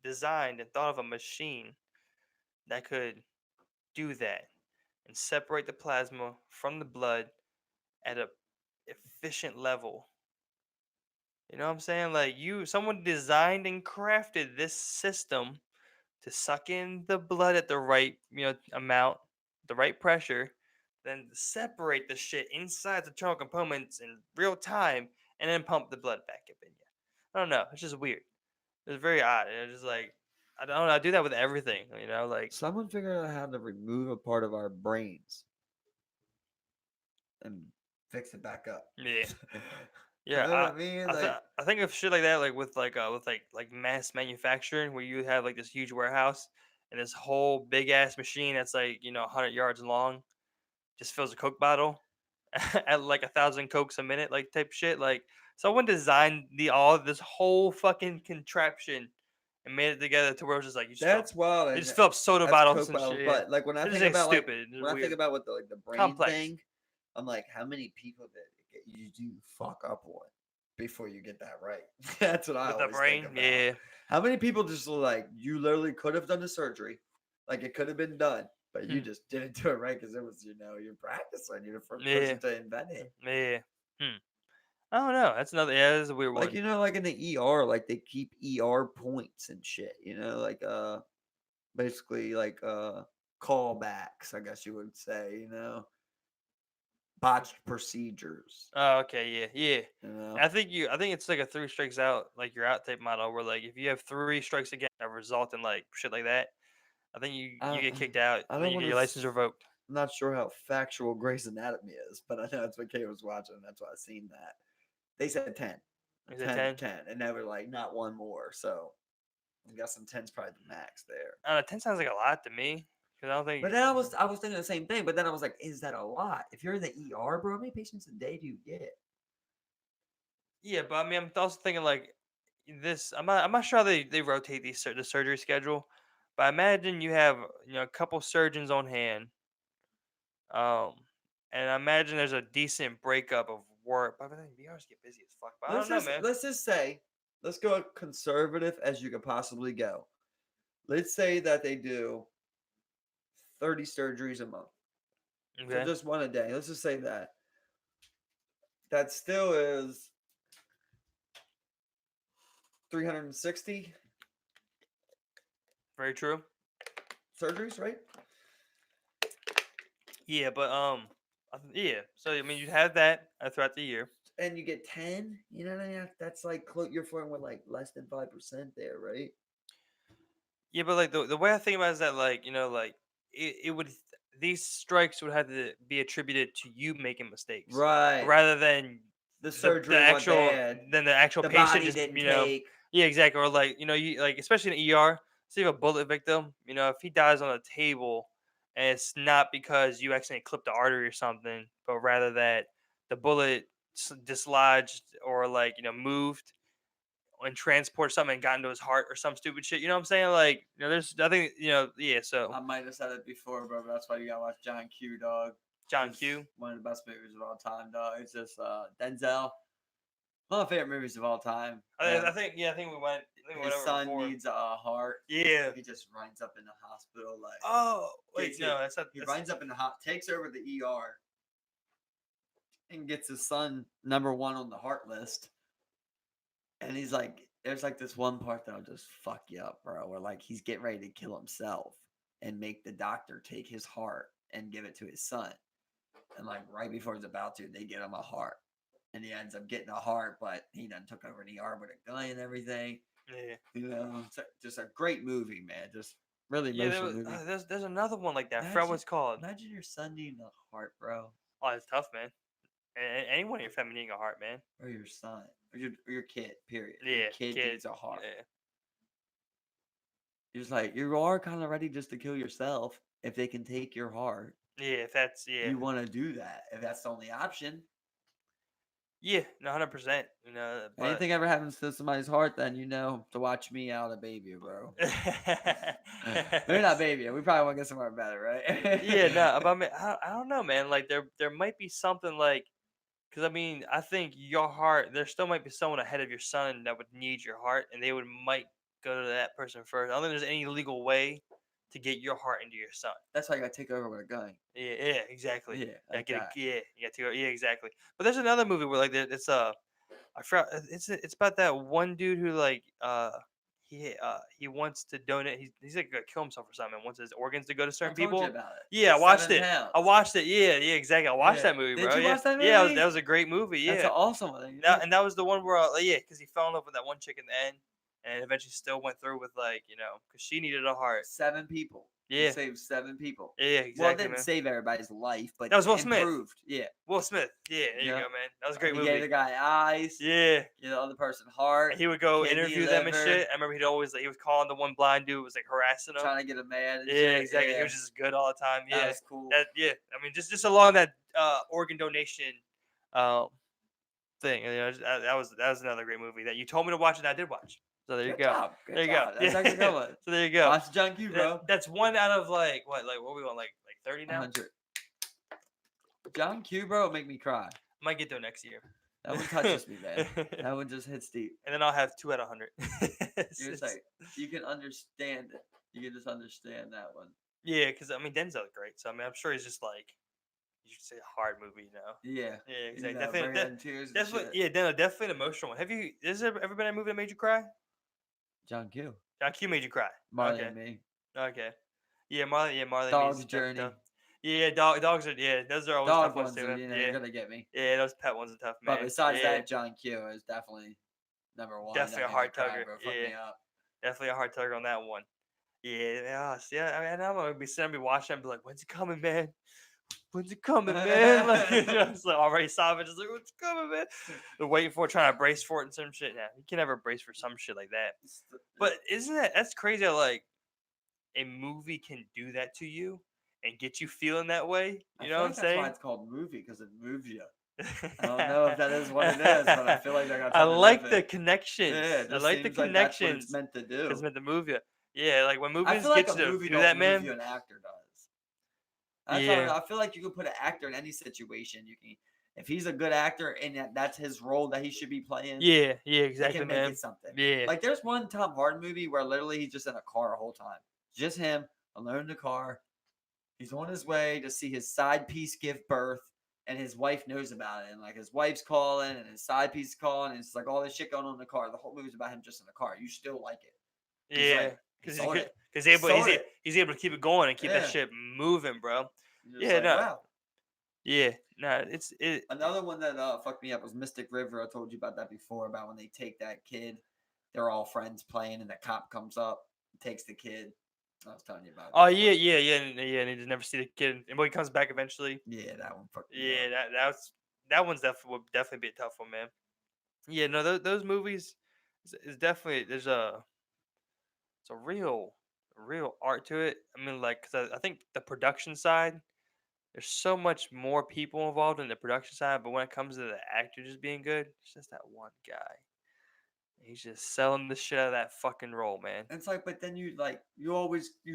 designed, and thought of a machine that could do that and separate the plasma from the blood at a efficient level. You know what I'm saying? Like someone designed and crafted this system to suck in the blood at the right, amount, the right pressure, then separate the shit inside the internal components in real time, and then pump the blood back up in you. I don't know. It's just weird. It's very odd. And it's just like, I don't know. I do that with everything, like someone figured out how to remove a part of our brains and fix it back up. Yeah. Yeah, you know what I mean? I think of shit like that, like with mass manufacturing, where you have like this huge warehouse and this whole big ass machine that's like 100 yards long, just fills a Coke bottle at like 1,000 Cokes a minute, like type shit. Like someone designed this whole fucking contraption and made it together to where it's just like wild. You just fill up soda bottles and shit. But like when I think about what the brain complex thing, I'm like, how many people you do fuck up on before you get that right? That's what I always think about. Yeah. How many people just like you literally could have done the surgery, like it could have been done, but you just didn't do it right because it was you're practicing. You're the first person to invent it. Yeah. I don't know. That's another. Yeah, that's a weird one. Like like in the ER, like they keep ER points and shit. Like basically like callbacks, I guess you would say. Botched procedures. Oh, okay, yeah. I think it's like a 3 strikes out, like your out type model, where like if you have 3 strikes again that result in like shit like that, I think you get kicked out. I think you get your license revoked. I'm not sure how factual Grey's Anatomy is, but I know that's what Kay was watching. That's why I seen that. They said 10. Is it 10? And they were like, not one more. So I'm guessing 10's probably the max there. 10 sounds like a lot to me. Cause I don't think. But then I was thinking the same thing. But then I was like, is that a lot? If you're in the ER, bro, how many patients a day do you get? Yeah, but I mean, I'm also thinking like this. I'm not sure how they rotate the surgery schedule, but I imagine you have a couple surgeons on hand. And I imagine there's a decent breakup of work. But I think ERs get busy as fuck. But I don't know, man. Let's just say, let's go conservative as you could possibly go. Let's say that they do 30 surgeries a month. Okay. So just one a day. Let's just say that. That still is 360. Very true. Surgeries, right? Yeah, but yeah. So I mean, you have that throughout the year, and you get 10. You know what I mean? That's like you're flirting with like less than 5% there, right? Yeah, but like the way I think about it is that like like it would these strikes would have to be attributed to you making mistakes Right. rather than The the surgery went actual bad. The patient body just didn't take. yeah, exactly, or like you like especially in ER, see a bullet victim, if he dies on a table and it's not because you accidentally clipped the artery or something, but rather that the bullet dislodged or like moved and transport something and got into his heart or some stupid shit. You know what I'm saying? Like, there's I think yeah. So I might have said it before, bro, but that's why you gotta watch John Q, dog. John It's Q. one of the best movies of all time, dog. It's just Denzel. One of my favorite movies of all time. I think I think we went. I think we went His over son before. needs a heart. Yeah. He just runs up in the hospital, like Oh wait, gets no, it. that's not. He That's runs up in the takes over the ER, and gets his son #1 on the heart list. And he's like, there's like this one part that'll just fuck you up, bro. Where like he's getting ready to kill himself and make the doctor take his heart and give it to his son. And like right before he's about to, they get him a heart. And he ends up getting a heart, but he done took over an ER with a gun and everything. yeah. It's just a great movie, man. Just really Yeah, emotional movie. there's another one like that. I forgot what it's called. Imagine your son needing a heart, bro. Oh, it's tough, man. Anyone in your family needing a heart, man. Or your son. Or your kid, period. Yeah, Your kid needs a heart. Yeah. You're just like, you are kind of ready just to kill yourself if they can take your heart. Yeah, if that's You want to do that if that's the only option. Yeah, 100%. But Anything ever happens to somebody's heart, then to watch me out a baby, bro. Maybe not baby. We probably want to get somewhere better, right? yeah, no, but I mean, I don't know, man. Like there might be something like, because I mean, I think your heart. There still might be someone ahead of your son that would need your heart, and they might go to that person first. I don't think there's any legal way to get your heart into your son. That's why you got to take over with a gun. Yeah, exactly. Yeah, like that. Yeah, you got to go. Yeah, exactly. But there's another movie where like it's I forgot. It's about that one dude who like he wants to donate. He's like gonna kill himself or something. And wants his organs to go to I certain told people. you about it. Yeah, I watched 7 it. pounds. I watched it. Yeah, exactly. I watched Yeah. that movie, Did bro. you Yeah, watch that yeah, movie? that was a great movie. Yeah, That's an awesome one. and that was the one where yeah, because he fell in love with that one chick in the end, and eventually still went through with like because she needed a heart. 7 people. Yeah. He saved 7 people. Yeah, Well, it exactly, didn't man. save everybody's life, but That was Will Smith. improved. Yeah. Will Smith. Yeah, there you Yeah. go, man. That was a great He movie. gave the guy eyes. Yeah. The other person heart. And he would go kidney, interview them and liver, shit. I remember he was calling the one blind dude who was like harassing him. trying to get him mad. And Yeah, shit. exactly. Yeah. He was just good all the time. Yeah, That was cool. yeah. I mean, just along that organ donation thing. That was another great movie that you told me to watch and I did watch. So there you Good go. job. Good There you job. go. That's actually a good one. So there you go. Watch John Q, bro. That's one out of like what we want like 30 now. 100. John Q, bro, make me cry. Might get there next year. That one touches me, man. That one just hits deep. And then I'll have 2 out of 100. You're just like, you can understand it. You can just understand that one. Yeah, because I mean Denzel's great, so I mean I'm sure he's just like you should say a hard movie, Yeah. Yeah, exactly. Definitely. Tears Definitely, yeah, definitely an emotional one. Has there ever been a movie that made you cry? John Q. John Q made you cry. Marley Okay. and me. Okay. Yeah, Marley. Dog's Journey. Yeah, dogs are. Yeah, those are always Dog tough ones ones too. are, Yeah, you're gonna get me. yeah, those pet ones are tough, man. But besides yeah. that, John Q is definitely #1. Definitely That a heart made me cry, tugger, bro. Fuck yeah. me up. Definitely a hard tugger on that one. Yeah. I mean, I'm gonna be sitting, be watching, and be like, "When's it coming, man? When's it coming, man?" Like, it's like already savage. It's like, "When's it coming, man?" They're waiting for it, trying to brace for it and some shit. Yeah, you can never brace for some shit like that. But isn't that's crazy? How, like a movie can do that to you and get you feeling that way. You know what I'm saying? That's why it's called movie, because it moves you. I don't know if that is what it is, but I feel like I got. I like the connections. Yeah, I like the connections. It's meant to do. It's meant to move you. Yeah, like when movies I feel like get a you to movie do don't that, move man. you, an actor does. That's Yeah. I feel like you could put an actor in any situation. You can, if he's a good actor and that's his role that he should be playing. Yeah, he exactly, can man. make it something. Yeah. Like there's one Tom Hardy movie where literally he's just in a car the whole time, just him alone in the car. He's on his way to see his side piece give birth, and his wife knows about it. And like his wife's calling, and his side piece is calling, and it's like all this shit going on in the car. The whole movie's about him just in the car. You still like it. Yeah. Because he's able to keep it going and keep that shit moving, bro. Yeah, like, no. wow. Yeah, no, Another one that fucked me up was Mystic River. I told you about that before, about when they take that kid, they're all friends playing, and the cop comes up. takes the kid. I was telling you about. Oh yeah. And he just never see the kid, and when he comes back eventually. Yeah, that one fucked me Yeah, up. that one's definitely would definitely be a tough one, man. Yeah, no, those movies is definitely it's a real art to it. I mean, like, cause I think the production side, there's so much more people involved in the production side, but when it comes to the actor just being good, it's just that one guy. He's just selling the shit out of that fucking role, man. It's like, but then you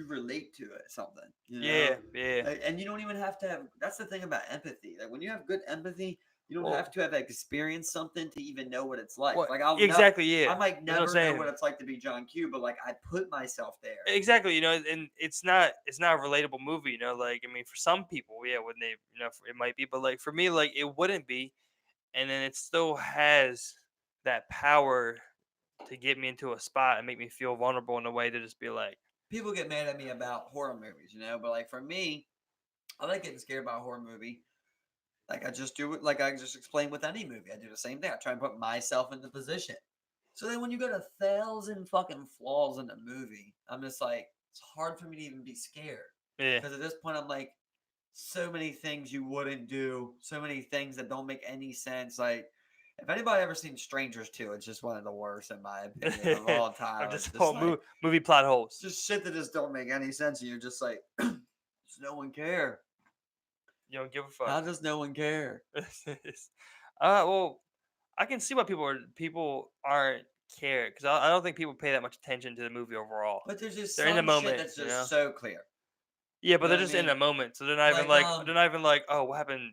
relate to it something, Yeah, yeah. and you don't even have to have. That's the thing about empathy. Like when you have good empathy, you don't Well, have to have experienced something to even know what it's like. what Like exactly? I Yeah, might that's what I'm never know saying. what it's like to be John Q, but like I put myself there. Exactly, and it's not a relatable movie, like I mean for some people, yeah, when they it might be, but like for me, like it wouldn't be, and then it still has that power to get me into a spot and make me feel vulnerable in a way to just be like, People get mad at me about horror movies, but like for me, I like getting scared by a horror movie. Like I just do it, like I just explained with any movie. I do the same thing. I try and put myself in the position. So then when you got 1,000 fucking flaws in the movie, I'm just like, it's hard for me to even be scared. yeah, Because at this point, I'm like, so many things you wouldn't do, so many things that don't make any sense. Like, if anybody ever seen Strangers 2, it's just one of the worst in my opinion of all I'm time. It's just just all like, movie plot holes. just shit that just don't make any sense. And you're just like, does no one care? You don't give a fuck. How does no one care? Well, I can see why people aren't care because I don't think people pay that much attention to the movie overall. But there's just They're in the some shit moment, that's just so clear. Yeah, You but know they're what I just in mean? a moment, so they're not even like, oh, what happened?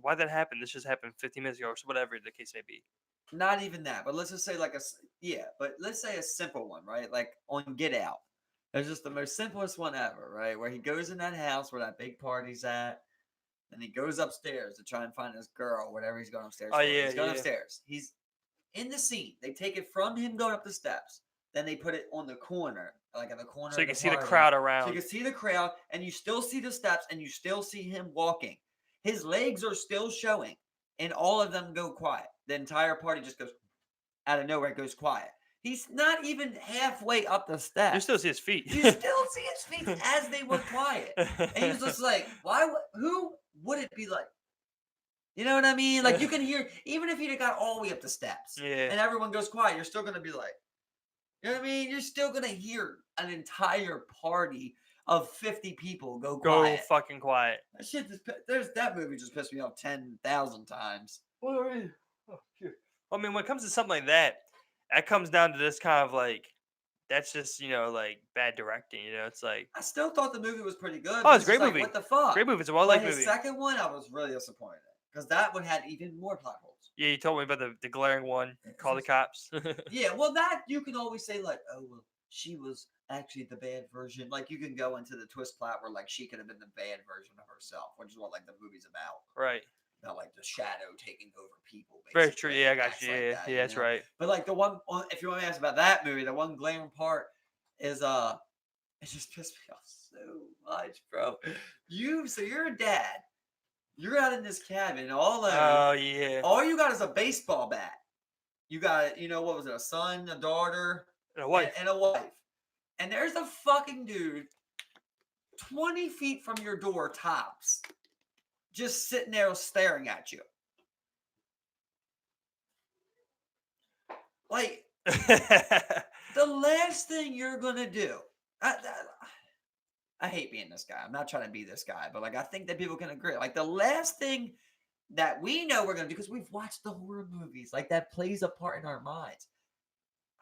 Why that happened? This just happened 15 minutes ago, or whatever the case may be. Not even that, but let's just say but let's say a simple one, right? Like on Get Out. It's just the most simplest one ever, right? Where he goes in that house where that big party's at, and he goes upstairs to try and find his girl, whatever he's going upstairs Oh for. yeah, He's going yeah. upstairs. He's in the scene. They take it from him going up the steps. Then they put it on the corner, like in the corner So you of the can see the party. crowd So you around. can see the crowd, and you still see the steps, and you still see him walking. His legs are still showing, and all of them go quiet. The entire party just goes out of nowhere, it goes quiet. He's not even halfway up the You still steps. see his feet. You still see his feet as they went quiet. And he was just like, who would it be like? You know what I mean? Like you can hear, even if he'd have got all the way up the steps Yeah. and everyone goes quiet, you're still gonna be like, you know what I mean? You're still gonna hear an entire party of 50 people go Go quiet. fucking quiet. That shit that movie just pissed me off 10,000 times. Oh, shit. I mean, when it comes to something like that, that comes down to this kind of like, that's just like bad directing. It's like, I still thought the movie was pretty good, oh, but it's it's a just great like, movie. what the fuck? Great movie. It's a well But liked his movie. second one, I was really disappointed in because that one had even more plot holes. Yeah, you told me about the glaring one. Call the cops. Yeah, well, that you can always say like, oh well, she was actually the bad version. Like you can go into the twist plot where like she could have been the bad version of herself, which is what like the movie's about. Right. Not like the shadow taking over people. Very true. Basically. Yeah, I got Acts you. like Yeah, that, yeah, you that's know? right. But like the one, if you want to ask about that movie, the one glaring part is it just pissed me off so much, bro. So you're a dad. You're out in this cabin all alone. Oh yeah. All you got is a baseball bat. You got, what was it? A son, a daughter, And a wife. and a wife. And there's a fucking dude 20 feet from your door, tops, just sitting there staring at you. Like, the last thing you're going to do. I hate being this guy. I'm not trying to be this guy, but like I think that people can agree. Like the last thing that we know we're gonna do because we've watched the horror movies, like that plays a part in our minds.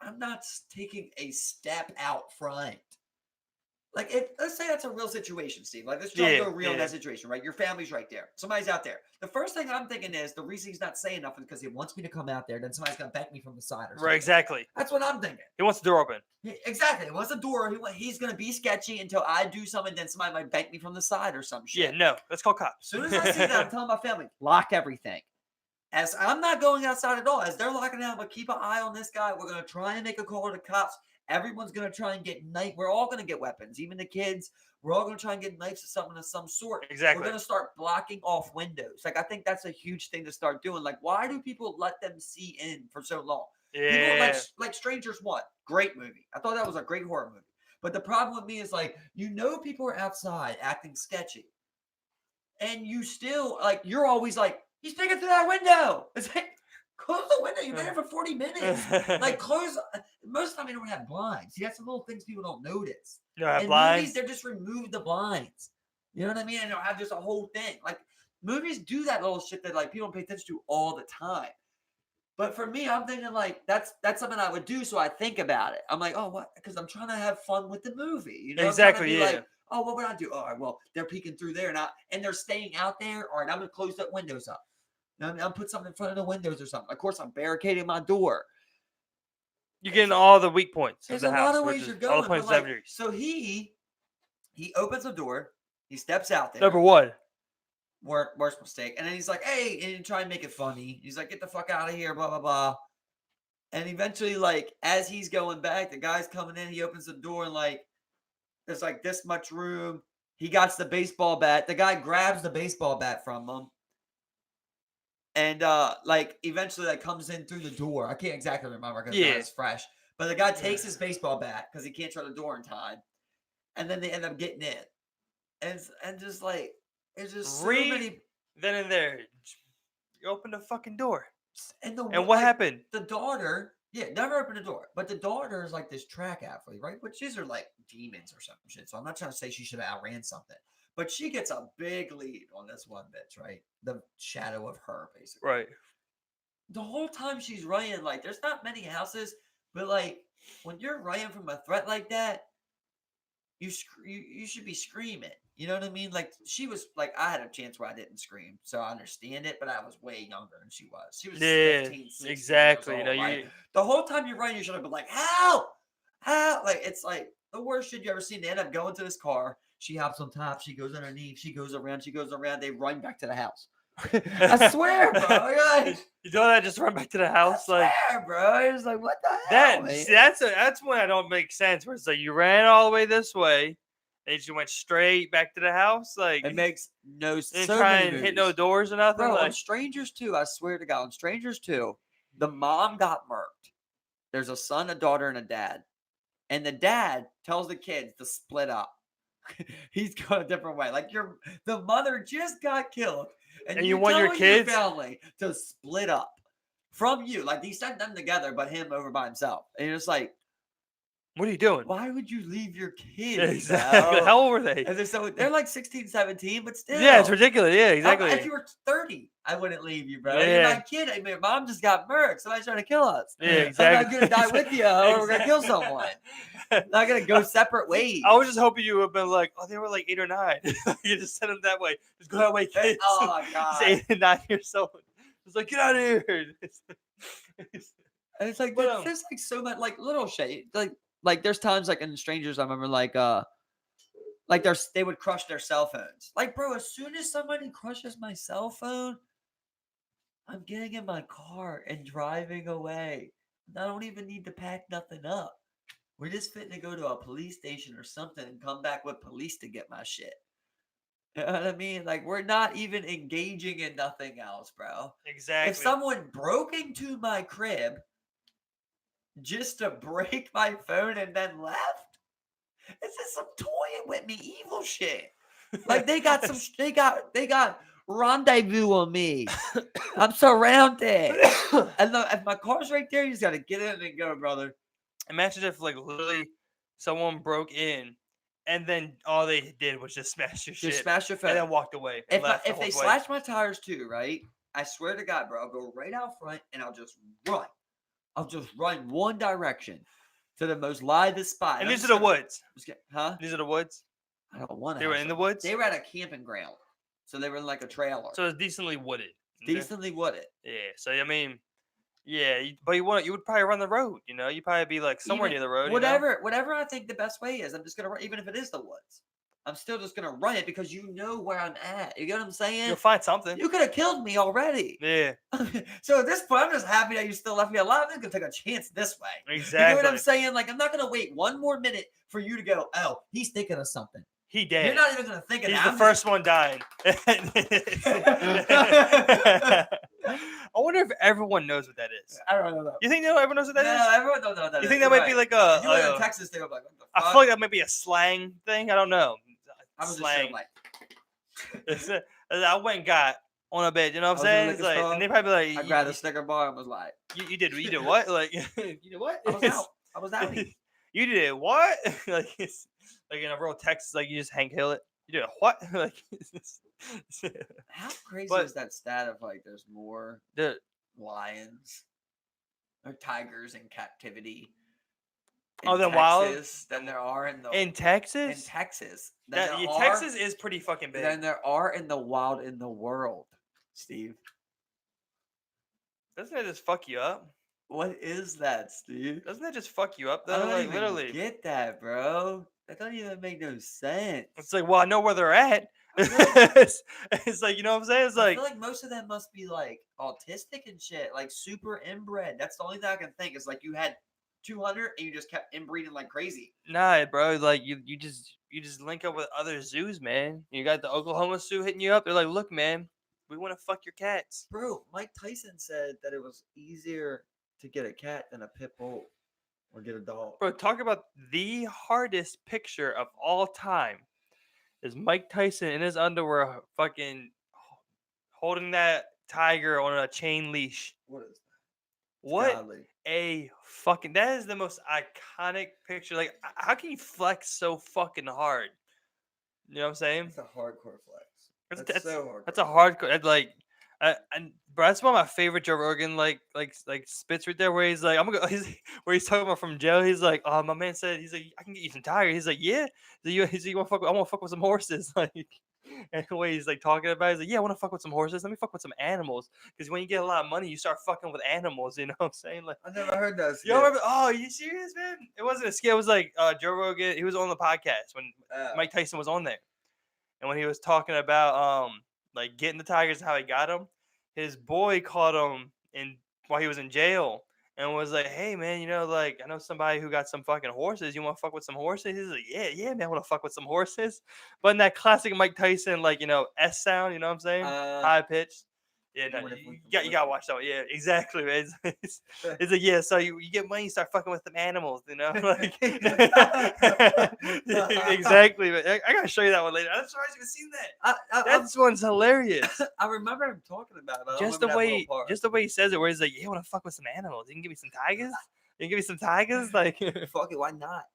I'm not taking a step out front. Like, let's say that's a real situation, Steve. Like, let's try to go real in that situation, right? Your family's right there. Somebody's out there. The first thing I'm thinking is the reason he's not saying nothing is because he wants me to come out there. Then somebody's gonna bang me from the side or something. Right, exactly. That's what I'm thinking. He wants the door open. Exactly. He wants the door. He's gonna be sketchy until I do something. Then somebody might bang me from the side or some shit. Yeah, no. Let's call cops. As soon as I see that, I'm telling my family, lock everything. As I'm not going outside at all. As they're locking down, but keep an eye on this guy. We're gonna try and make a call to the cops. Everyone's gonna try and get knife. We're all gonna get weapons, even the kids. We're all gonna try and get knives or something of some sort. Exactly. We're gonna start blocking off windows. Like I think that's a huge thing to start doing. Like, why do people let them see in for so long? Yeah. People like Strangers 1, great movie. I thought that was a great horror movie. But the problem with me is like, people are outside acting sketchy. And you still, like, you're always like, he's peeking through that window. It's like, close the window. You've been here for 40 minutes. Like, close. Most of the time, they don't have blinds. See, that's the little things people don't notice. You don't have In blinds? movies, they're just remove the blinds. You know what I mean? And they'll have just a whole thing. Like, movies do that little shit that, like, people don't pay attention to all the time. But for me, I'm thinking, like, that's something I would do, so I think about it. I'm like, oh, what? Because I'm trying to have fun with the movie. You know? Exactly, yeah. Like, oh, what would I do? All right, well, they're peeking through there, and they're staying out there. All right, I'm going to close that windows up. I'm put something in front of the windows or something. Of course, I'm barricading my door. You're getting all the weak points There's of the a house. lot of ways you're going. All the points Like, so he opens the door. He steps out there. Number one. Worst mistake. And then he's like, hey, and try and make it funny. He's like, get the fuck out of here, blah, blah, blah. And eventually, like, as he's going back, the guy's coming in. He opens the door and, like, there's, like, this much room. He got the baseball bat. The guy grabs the baseball bat from him. And, like, eventually, like, comes in through the door. I can't exactly remember because it's fresh. But the guy takes his baseball bat because he can't shut the door in time. And then they end up getting in. And just, like, it's just so many. Then and there. You open the fucking door. And what happened? The daughter, never opened the door. But the daughter is like this track athlete, right? But these are like demons or some shit. So I'm not trying to say she should have outran something. But she gets a big lead on this one bitch, right? The shadow of her, basically. Right. The whole time she's running, like, there's not many houses, but like when you're running from a threat like that, you should be screaming. You know what I mean? Like, she was like, I had a chance where I didn't scream, so I understand it, but I was way younger than she was. She was 15, 16 exactly. Years old, right? The whole time you're running, you should have been like, help! Help! Like, it's like the worst shit you ever seen. They end up going to this car. She hops on top. She goes underneath. She goes around. They run back to the house. I swear, bro. Guys. You know that? Just run back to the house, I swear, bro. It's like, what the hell? That's when I don't make sense. Where it's like you ran all the way this way, and you just went straight back to the house. Like, it makes no sense. Didn't try and hit no doors or nothing. Bro, like, on Strangers 2, I swear to God, on Strangers 2, the mom got murked. There's a son, a daughter, and a dad. And the dad tells the kids to split up. He's going a different way. Like, the mother just got killed. And you want your kids? Your family to split up from you. Like, he sent them together, but him over by himself. And you're just like, what are you doing? Why would you leave your kids? Exactly. How old were they? And they're like 16, 17, but still. Yeah, it's ridiculous. Yeah, exactly. If you were 30, I wouldn't leave you, bro. Yeah. You're not kidding. I mean, mom just got murked. Somebody's trying to kill us. Yeah, exactly. I'm not going to die with you or we're going to kill someone. Not going to go separate ways. I was just hoping you would have been like, oh, they were like 8 or 9. You just sent them that way. Just go that way, kids. Oh, my God. He's 8 and 9 years old. It's like, get out of here. And it's like, there's like so much, like, little shit. Like there's times like in Strangers, I remember like they would crush their cell phones. Like, bro, as soon as somebody crushes my cell phone, I'm getting in my car and driving away. I don't even need to pack nothing up. We're just fitting to go to a police station or something and come back with police to get my shit. You know what I mean? Like, we're not even engaging in nothing else, bro. Exactly. If someone broke into my crib just to break my phone and then left, this is some toying with me evil shit. Like, they got rendezvous on me. I'm surrounded. And if my car's right there, you just gotta get in and go, brother. Imagine if like literally someone broke in and then all they did was just smash your shit. Just smash your phone. And then walked away. If they slash my tires too, right? I swear to God, bro, I'll go right out front and I'll just run. I'll just run one direction to the most livest spot. And these are the woods. Huh? These are the woods? I don't want to. They were in the woods? They were at a camping ground. So they were in like a trailer. So it's decently wooded. Decently wooded. Yeah. So, I mean, yeah. But you would probably run the road, you know? You'd probably be like somewhere near the road. Whatever I think the best way is, I'm just going to run, even if it is the woods. I'm still just going to run it because you know where I'm at. You get what I'm saying? You'll find something. You could have killed me already. Yeah. So at this point, I'm just happy that you still left me alive. I'm going to take a chance this way. Exactly. You know what I'm saying? Like, I'm not going to wait one more minute for you to go, oh, he's thinking of something. He dead. You're not even going to think of that. He's the first one dying. I wonder if everyone knows what that is. I don't know. You think everyone knows what that is? No, everyone don't know what that is. You think that might be like if you live in Texas, they're like, what the fuck? I feel like that might be a slang thing. I don't know. I'm Slang. just saying, like, I went and got on a bed. You know what I'm saying? It's like, and they probably like, I grabbed a Snicker bar and was like, you did what? Like, you did what? I was out. You did what? Like it's like in a real Texas, like you just Hank Hill it. You did a what? Like how crazy is that stat of like there's more lions or tigers in captivity in Texas than there are in Texas? In Texas. Texas is pretty fucking big. Than there are in the wild in the world, Steve. Doesn't that just fuck you up? What is that, Steve? Doesn't that just fuck you up though? I don't like even literally get that, bro. That doesn't even make no sense. It's like, well, I know where they're at. It's like, you know what I'm saying? It's like I feel like most of them must be like autistic and shit, like super inbred. That's the only thing I can think is like you had 200 and you just kept inbreeding like crazy. Nah, bro. Like you just link up with other zoos, man. You got the Oklahoma zoo hitting you up. They're like, look, man, we want to fuck your cats, bro. Mike Tyson said that it was easier to get a cat than a pit bull or get a dog. Bro, talk about the hardest picture of all time. Is Mike Tyson in his underwear fucking holding that tiger on a chain leash. What is that? What Godly. a fucking... That is the most iconic picture. Like, how can you flex so fucking hard? You know what I'm saying? It's a hardcore flex. That's so hardcore. That's a hardcore... Like, and bro, that's one of my favorite Joe Rogan like spits right there, where he's like, where he's talking about from jail. He's like, oh, my man said, he's like, I can get you some tigers. He's like, yeah. He's like, you want to fuck? I want to fuck with some horses. Like, and the way he's like talking about it, he's like, yeah, I want to fuck with some horses. Let me fuck with some animals, because when you get a lot of money, you start fucking with animals. You know what I'm saying? Like, I never heard that. You remember? Oh, are you serious, man? It wasn't a skit. It was like Joe Rogan. He was on the podcast when Mike Tyson was on there, and when he was talking about like getting the tigers and how he got them, his boy caught him while he was in jail and was like, hey man, you know, like, I know somebody who got some fucking horses. You want to fuck with some horses? He's like, yeah man, I want to fuck with some horses. But in that classic Mike Tyson, like, you know, S sound, you know what I'm saying? High pitch. Yeah, no, you gotta watch that one. Yeah, exactly, man. It's like, yeah, so you get money, you start fucking with them animals, you know? Like, exactly, man. I gotta show you that one later. I'm surprised you've seen that. That one's hilarious. I remember him talking about it. Just the way he says it, where he's like, yeah, I want to fuck with some animals. You can give me some tigers? You can give me some tigers? Like, fuck it, why not?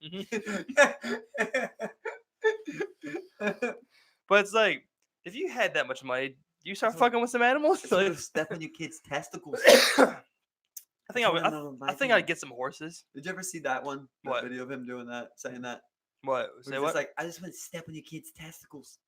But it's like, if you had that much money, you start fucking with some animals? Like, step on your kid's testicles. I think I'd get some horses. Did you ever see that one? What video of him doing that, saying that? What? Say what? It's like, I just want to step on your kid's testicles.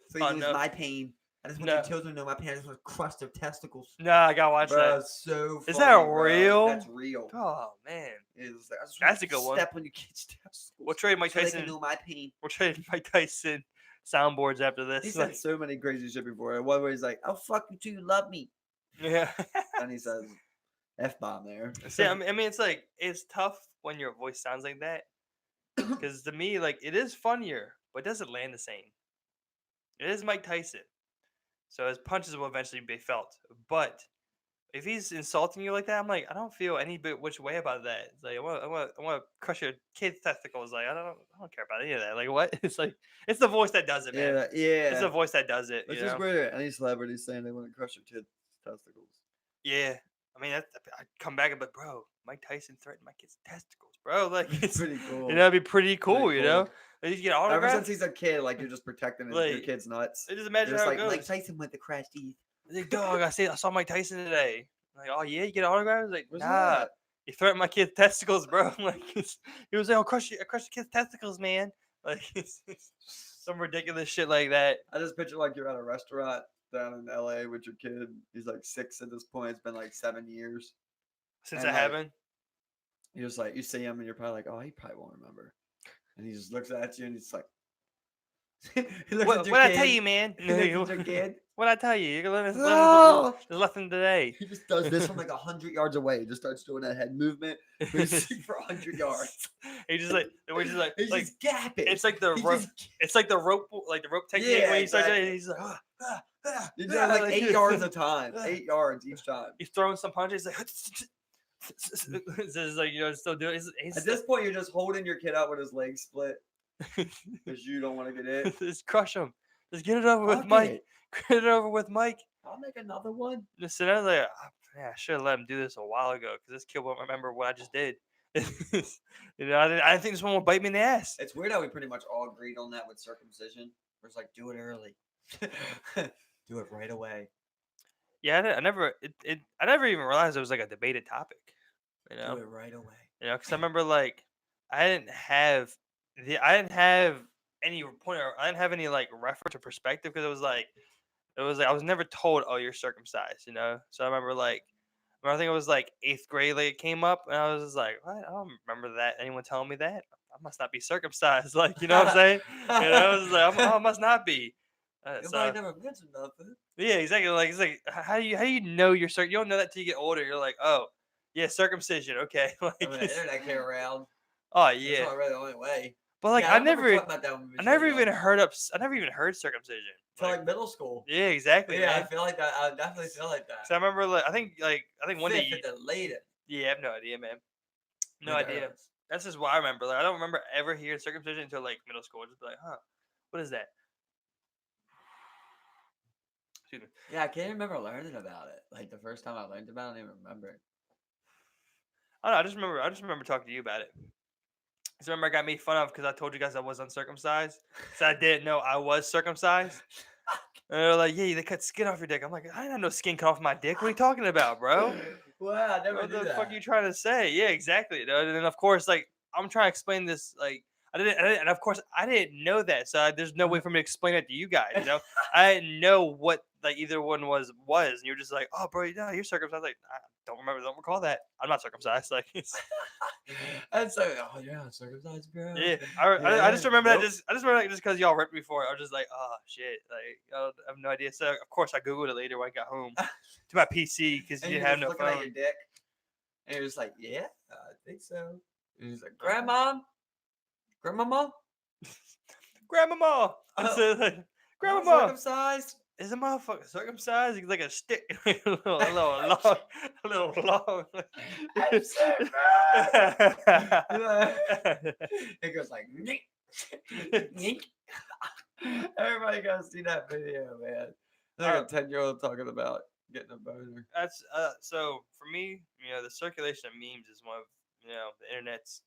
So you lose my pain. I just want your children to know my pain. I just want to crush their testicles. No, I gotta watch that. So funny, is that real? That's real. Oh man, it's like, that's a good one. Step on your kid's testicles. We'll trade Mike Tyson. So they can know my pain. We'll trade Mike Tyson soundboards after this. He said so many crazy shit before. One where he's like, "I'll fuck you too, you love me." Yeah. And he says F-bomb there. See, I mean, it's like, it's tough when your voice sounds like that, because to me, like, it is funnier, but it doesn't land the same. It is Mike Tyson, so his punches will eventually be felt. But if he's insulting you like that, I'm like, I don't feel any bit which way about that. It's like, I want to crush your kid's testicles. Like, I don't care about any of that. Like, what? It's like, it's the voice that does it, man. Yeah. It's the voice that does it. It's just weird. Any celebrity saying they want to crush your kid's testicles. Yeah. I mean, I come back and be like, bro, Mike Tyson threatened my kid's testicles, bro. Like, it's pretty cool. You know, it'd be pretty cool, you know? Like, you get autographs. Ever since he's a kid, like, you're just protecting your kid's nuts. Just imagine how it goes. Mike Tyson went to crash teeth. Like, dog, I saw Mike Tyson today. I'm like, oh yeah, you get autographs? Like, what's nah. That? He threatened my kid's testicles, bro. Like, he was like, I'll crush your kid's testicles, man. Like, it's some ridiculous shit like that. I just picture like you're at a restaurant down in LA with your kid. He's like 6 at this point. It's been like 7 years since that happened. You're just like, you see him and you're probably like, oh, he probably won't remember. And he just looks at you and he's like, He looks What at your what I kid. tell you, man? He looks at your kid. What I tell you? You're gonna No! there's nothing today. He just does this from like 100 yards away. He just starts doing that head movement, boosting for 100 yards. He just like we're just like He's just gapping. it's like the He rope. just- It's like the rope technique Yeah, when he starts. exactly. He's like, He's doing like 8 yards a time. 8 yards each time. He's throwing some punches. Like, this is like still doing. At this point, you're just holding your kid out with his legs split because you don't want to get in. Just crush him. Just get it over with Fuck Mike. it. Get it over with Mike. I'll make another one. Listen, I was like, man, I should have let him do this a while ago because this kid won't remember what I just did. I didn't think this one will bite me in the ass. It's weird how we pretty much all agreed on that with circumcision. Where it's like, do it early. Do it right away. Yeah, I never even realized it was like a debated topic. Do it right away. Because I remember like I didn't have any point or I didn't have any like reference or perspective because it was like I was never told, oh, you're circumcised, So I remember I think it was like 8th grade, like it came up, and I was just like, what? I don't remember that anyone telling me that. I must not be circumcised, like you know what I'm saying? I was like, I must not be. I never mentioned nothing. Yeah, exactly. Like it's like how do you know you're You don't know that till you get older. You're like, oh, yeah, circumcision. Okay. Like I mean, the internet came around. Oh That's yeah. not really the only way. But like Yeah, I never even young. heard circumcision. Till like middle school. Yeah, exactly. Yeah, man. I feel like that. I definitely feel like that. So I remember I think one day. Fifth at the latest. Yeah, I have no idea, man. No Like, idea. That's just what I remember. Like I don't remember ever hearing circumcision until like middle school. Just be like, huh, what is that? Excuse me. Yeah, I can't remember learning about it. Like the first time I learned about it, I don't even remember. I don't know. I just remember talking to you about it. So remember, I got made fun of because I told you guys I was uncircumcised. So I didn't know I was circumcised. And they're like, yeah, they cut skin off your dick. I'm like, I didn't have no skin cut off my dick. What are you talking about, bro? Wow, I never What knew the that. fuck are you trying to say? Yeah, exactly. Dude. And then of course, like I'm trying to explain this, like I didn't, and of course I didn't know that. So there's no way for me to explain it to you guys. I didn't know what like either one was, and you're just like, oh, bro, you're circumcised. Like I don't recall that. I'm not circumcised. Like it's. And so, oh yeah, circumcised, bro. Yeah, I just remember that. I just remember that just because y'all ripped me for it. I was just like, oh shit, like I have no idea. So of course I googled it later when I got home to my PC because you didn't have no looking phone. at your dick, and you're just like, yeah, I think so. And he's like, grandmama. Grandmama. Grandmama. Circumcised. Is a motherfucker circumcised? He's like a stick, a little long. I'm so It goes like, Nink. Everybody go see that video, man. Like a 10-year-old talking about getting a boner. That's so for me, the circulation of memes is one of the internet's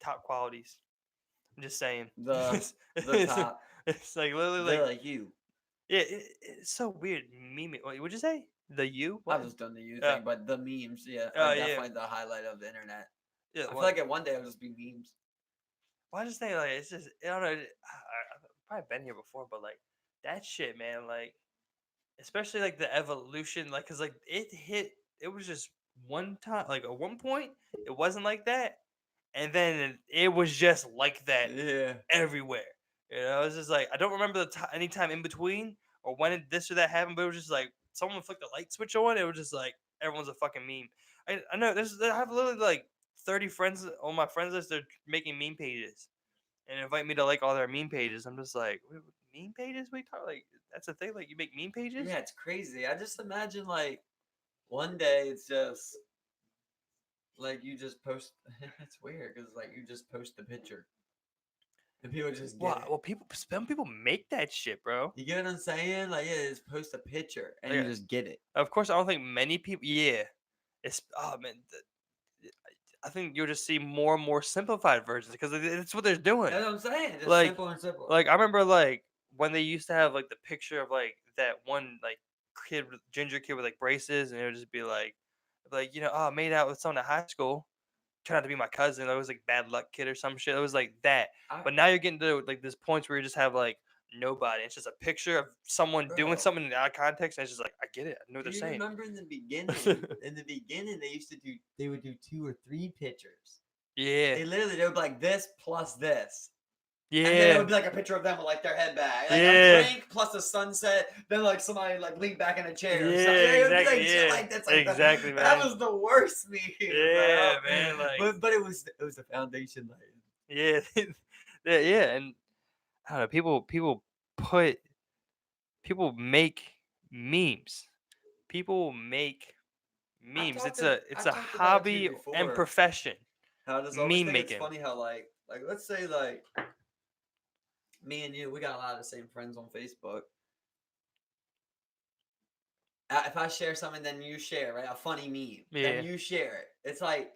top qualities. I'm just saying. The top. It's like literally They're like like you. Yeah, it's so weird. Meme. What'd you say? The you? I've just done the you thing, but the memes, yeah, are definitely the highlight of the internet. Yeah, I feel like at one day it'll just be memes. Well, I just think like it's just I don't know. I've probably been here before, but like that shit, man. Like especially like the evolution, like because like it was just one time, like at one point it wasn't like that, and then it was just like that everywhere. It's just like I don't remember any time in between or when this or that happened, but it was just like someone flicked the light switch on. It was just like everyone's a fucking meme. I know I have literally like 30 friends on my friends list. They're making meme pages and invite me to like all their meme pages. I'm just like, meme pages? We talk like that's a thing. Like you make meme pages? Yeah, it's crazy. I just imagine like one day it's just like you just post. It's weird because like you just post the picture. And people just get it. Well, some people make that shit, bro. You get what I'm saying? Like, yeah, just post a picture and you just get it. Of course, I don't think many people. Yeah, it's man. I think you'll just see more and more simplified versions because it's what they're doing. That's what I'm saying. Just like, simple and simple. Like I remember, like when they used to have like the picture of like that one like ginger kid with like braces, and it would just be like made out with someone at high school. Turned out to be my cousin. It was like bad luck kid or some shit. It was like that. But now you're getting to like this points where you just have like nobody. It's just a picture of someone doing something out of context, and it's just like I get it. I know what they're saying. Remember in the beginning? They would do 2 or 3 pictures. Yeah. They would be like this plus this. And then it Yeah. would be like a picture of them with like their head back, like a Yeah. drink plus a sunset. Then like somebody like leaned back in a chair. Or Yeah, something. It would be exactly. like shit Yeah. like that's like Exactly, that man. was the worst meme, Yeah, bro. man. Like, But it was the foundation. Like, yeah, yeah, and I don't know. Put people make memes. People make memes. It's I've a talked about it to hobby you and before. profession. How I just always Meme think it's making. funny how like let's say like me and you, we got a lot of the same friends on Facebook. If I share something, then you share, right? A funny meme, Yeah. then you share it. It's like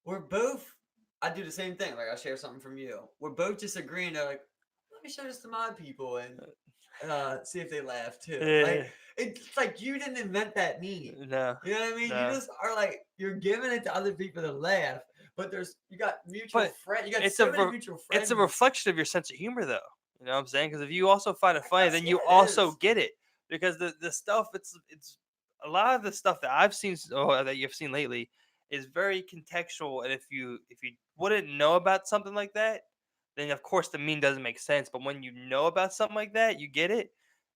we're both. I do the same thing. Like I share something from you. We're both just agreeing. They're like, let me show this to my people and see if they laugh too. Yeah. Like it's like you didn't invent that meme. No. You know what I mean? You No. just are like you're giving it to other people to laugh. But you got mutual But friends. You got it's so a many re- mutual friends. it's a reflection of your sense of humor, though. You know what I'm saying? Because if you also find it I funny, guess, then yeah, you it also is. get it. Because the stuff it's a lot of the stuff that I've seen or that you've seen lately is very contextual, and if you wouldn't know about something like that, then of course the meme doesn't make sense. But when you know about something like that, you get it.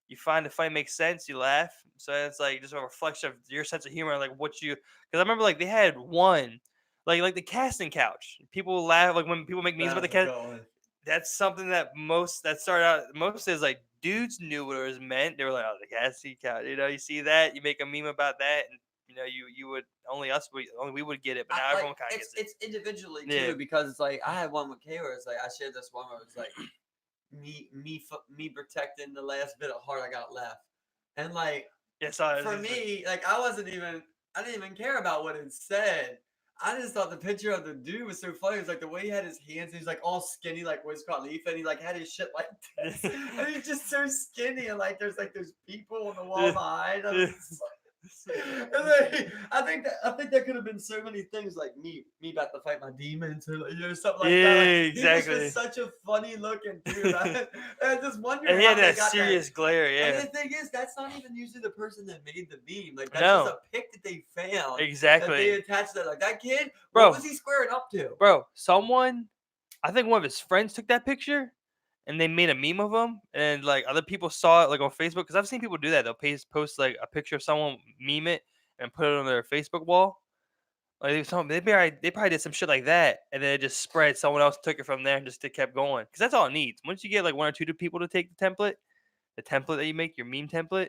You find the funny makes sense. You laugh. So it's like just a reflection of your sense of humor, like what you. Because I remember like they had one. Like the casting couch. People laugh like when people make memes about the That's a cast. good one. That's something that started out most is like dudes knew what it was meant. They were like, "Oh, the casting couch." You know, you see that, you make a meme about that, and you would only we would get it, but now Like everyone kind of gets it. it's individually Yeah, too because it's like I had one with Kay where it's like I shared this one where it's like me protecting the last bit of heart I got left, and like yeah. So for me like I didn't even care about what it said. I just thought the picture of the dude was so funny. It was like the way he had his hands. He's like all skinny, like Wiz Khalifa, and he like had his shit like this, and he's just so skinny. And like there's people on the wall behind him. And I think there could have been so many things like me about to fight my demons or like, something like that. Like, yeah, he just exactly. was such a funny looking dude. I just wonder And he how had they that got serious glare. And Yeah, the thing is, that's not even usually the person that made the meme. Like that's just no, a pic that they found that they exactly, attached to that. Like that kid, what bro, was he squaring up to? bro. Someone, I think one of his friends took that picture and they made a meme of him, and like other people saw it like on Facebook because I've seen people do that. They'll post like a picture of someone, meme it, and put it on their Facebook wall. Like they probably did some shit like that, and then it just spread. Someone else took it from there and just kept going because that's all it needs. Once you get like one or two people to take the template that you make, your meme template,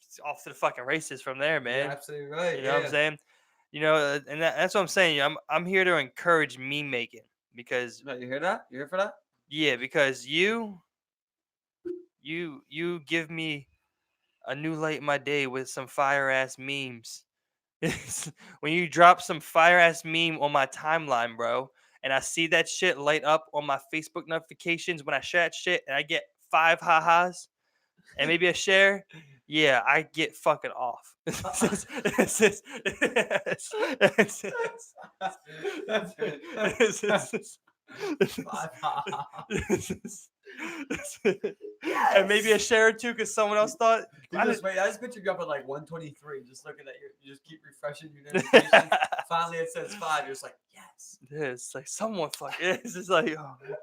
it's off to the fucking races from there, You're man. absolutely right. You know what I'm saying? And that's what I'm saying. I'm here to encourage meme making because No, you hear that? You here for that? yeah, because you give me a new light in my day with some fire ass memes. When you drop some fire ass meme on my timeline, bro, and I see that shit light up on my Facebook notifications when I share that shit, and I get 5 ha-has and maybe a share, yeah, I get fucking off. It's just- and maybe a Yes. share or two because someone else thought. You just wait. I just pictured you up at like 123, just looking at you just keep refreshing your notifications. Finally, it says 5. You're just like, yes. Yeah, it's like someone fuck. It's just like, oh, man,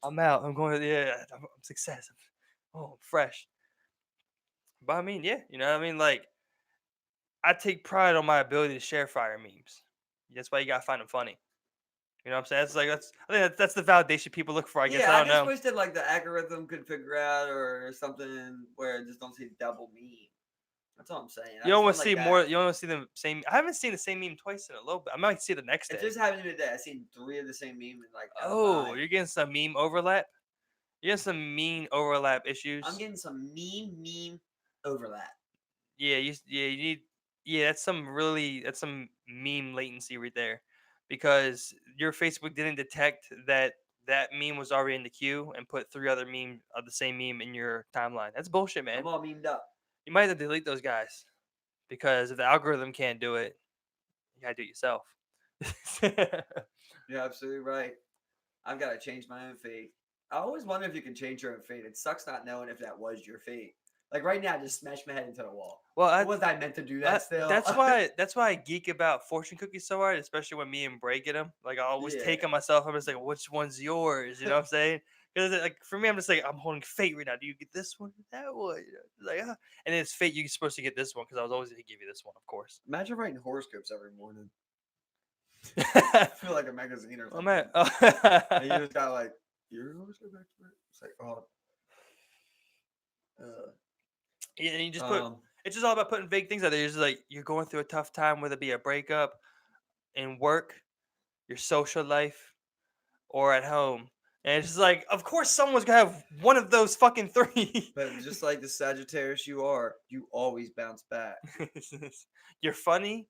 I'm out. I'm going. Yeah, I'm success. Oh, I'm fresh. But I mean, yeah, you know what I mean? Like, I take pride on my ability to share fire memes. That's why you gotta find them funny. You know what I'm saying? It's like I think that's the validation people look for. I guess Yeah, I I don't just know. wish that like the algorithm could figure out or something where it just don't see double meme. That's all I'm saying. I You just don't want want to like see more. that. You don't want to see the same. I haven't seen the same meme twice in a little bit. I might see it the next It day. just happened to me today. I seen 3 of the same meme in like out of Oh, 5. you're getting some meme overlap. You're getting some mean overlap issues. I'm getting some meme overlap. Yeah, you need that's some meme latency right there, because your Facebook didn't detect that meme was already in the queue and put 3 other meme of the same meme in your timeline. That's bullshit, man. I'm all memed up. You might have to delete those guys because if the algorithm can't do it, you gotta do it yourself. You're absolutely right. I've got to change my own fate. I always wonder if you can change your own fate. It sucks not knowing if that was your fate. Like right now, I just smashed my head into the wall. Well, Was I meant to do that still? that's why I geek about fortune cookies so hard, especially when me and Bray get them. Like I always take Yeah. them myself. I'm just like, which one's yours? You know what I'm saying? Because like for me, I'm just like I'm holding fate right now. Do you get this one or that one? Like, and it's fate. You're supposed to get this one because I was always going to give you this one, of course. Imagine writing horoscopes every morning. I feel like a magazine or something. Man. And you just got like, you're a horoscope expert. It's like, oh. Yeah, and you just put. It's just all about putting vague things out there. It's just like you're going through a tough time, whether it be a breakup, in work, your social life, or at home. And it's just like, of course, someone's gonna have one of those fucking three. But just like the Sagittarius you are, you always bounce back. You're funny,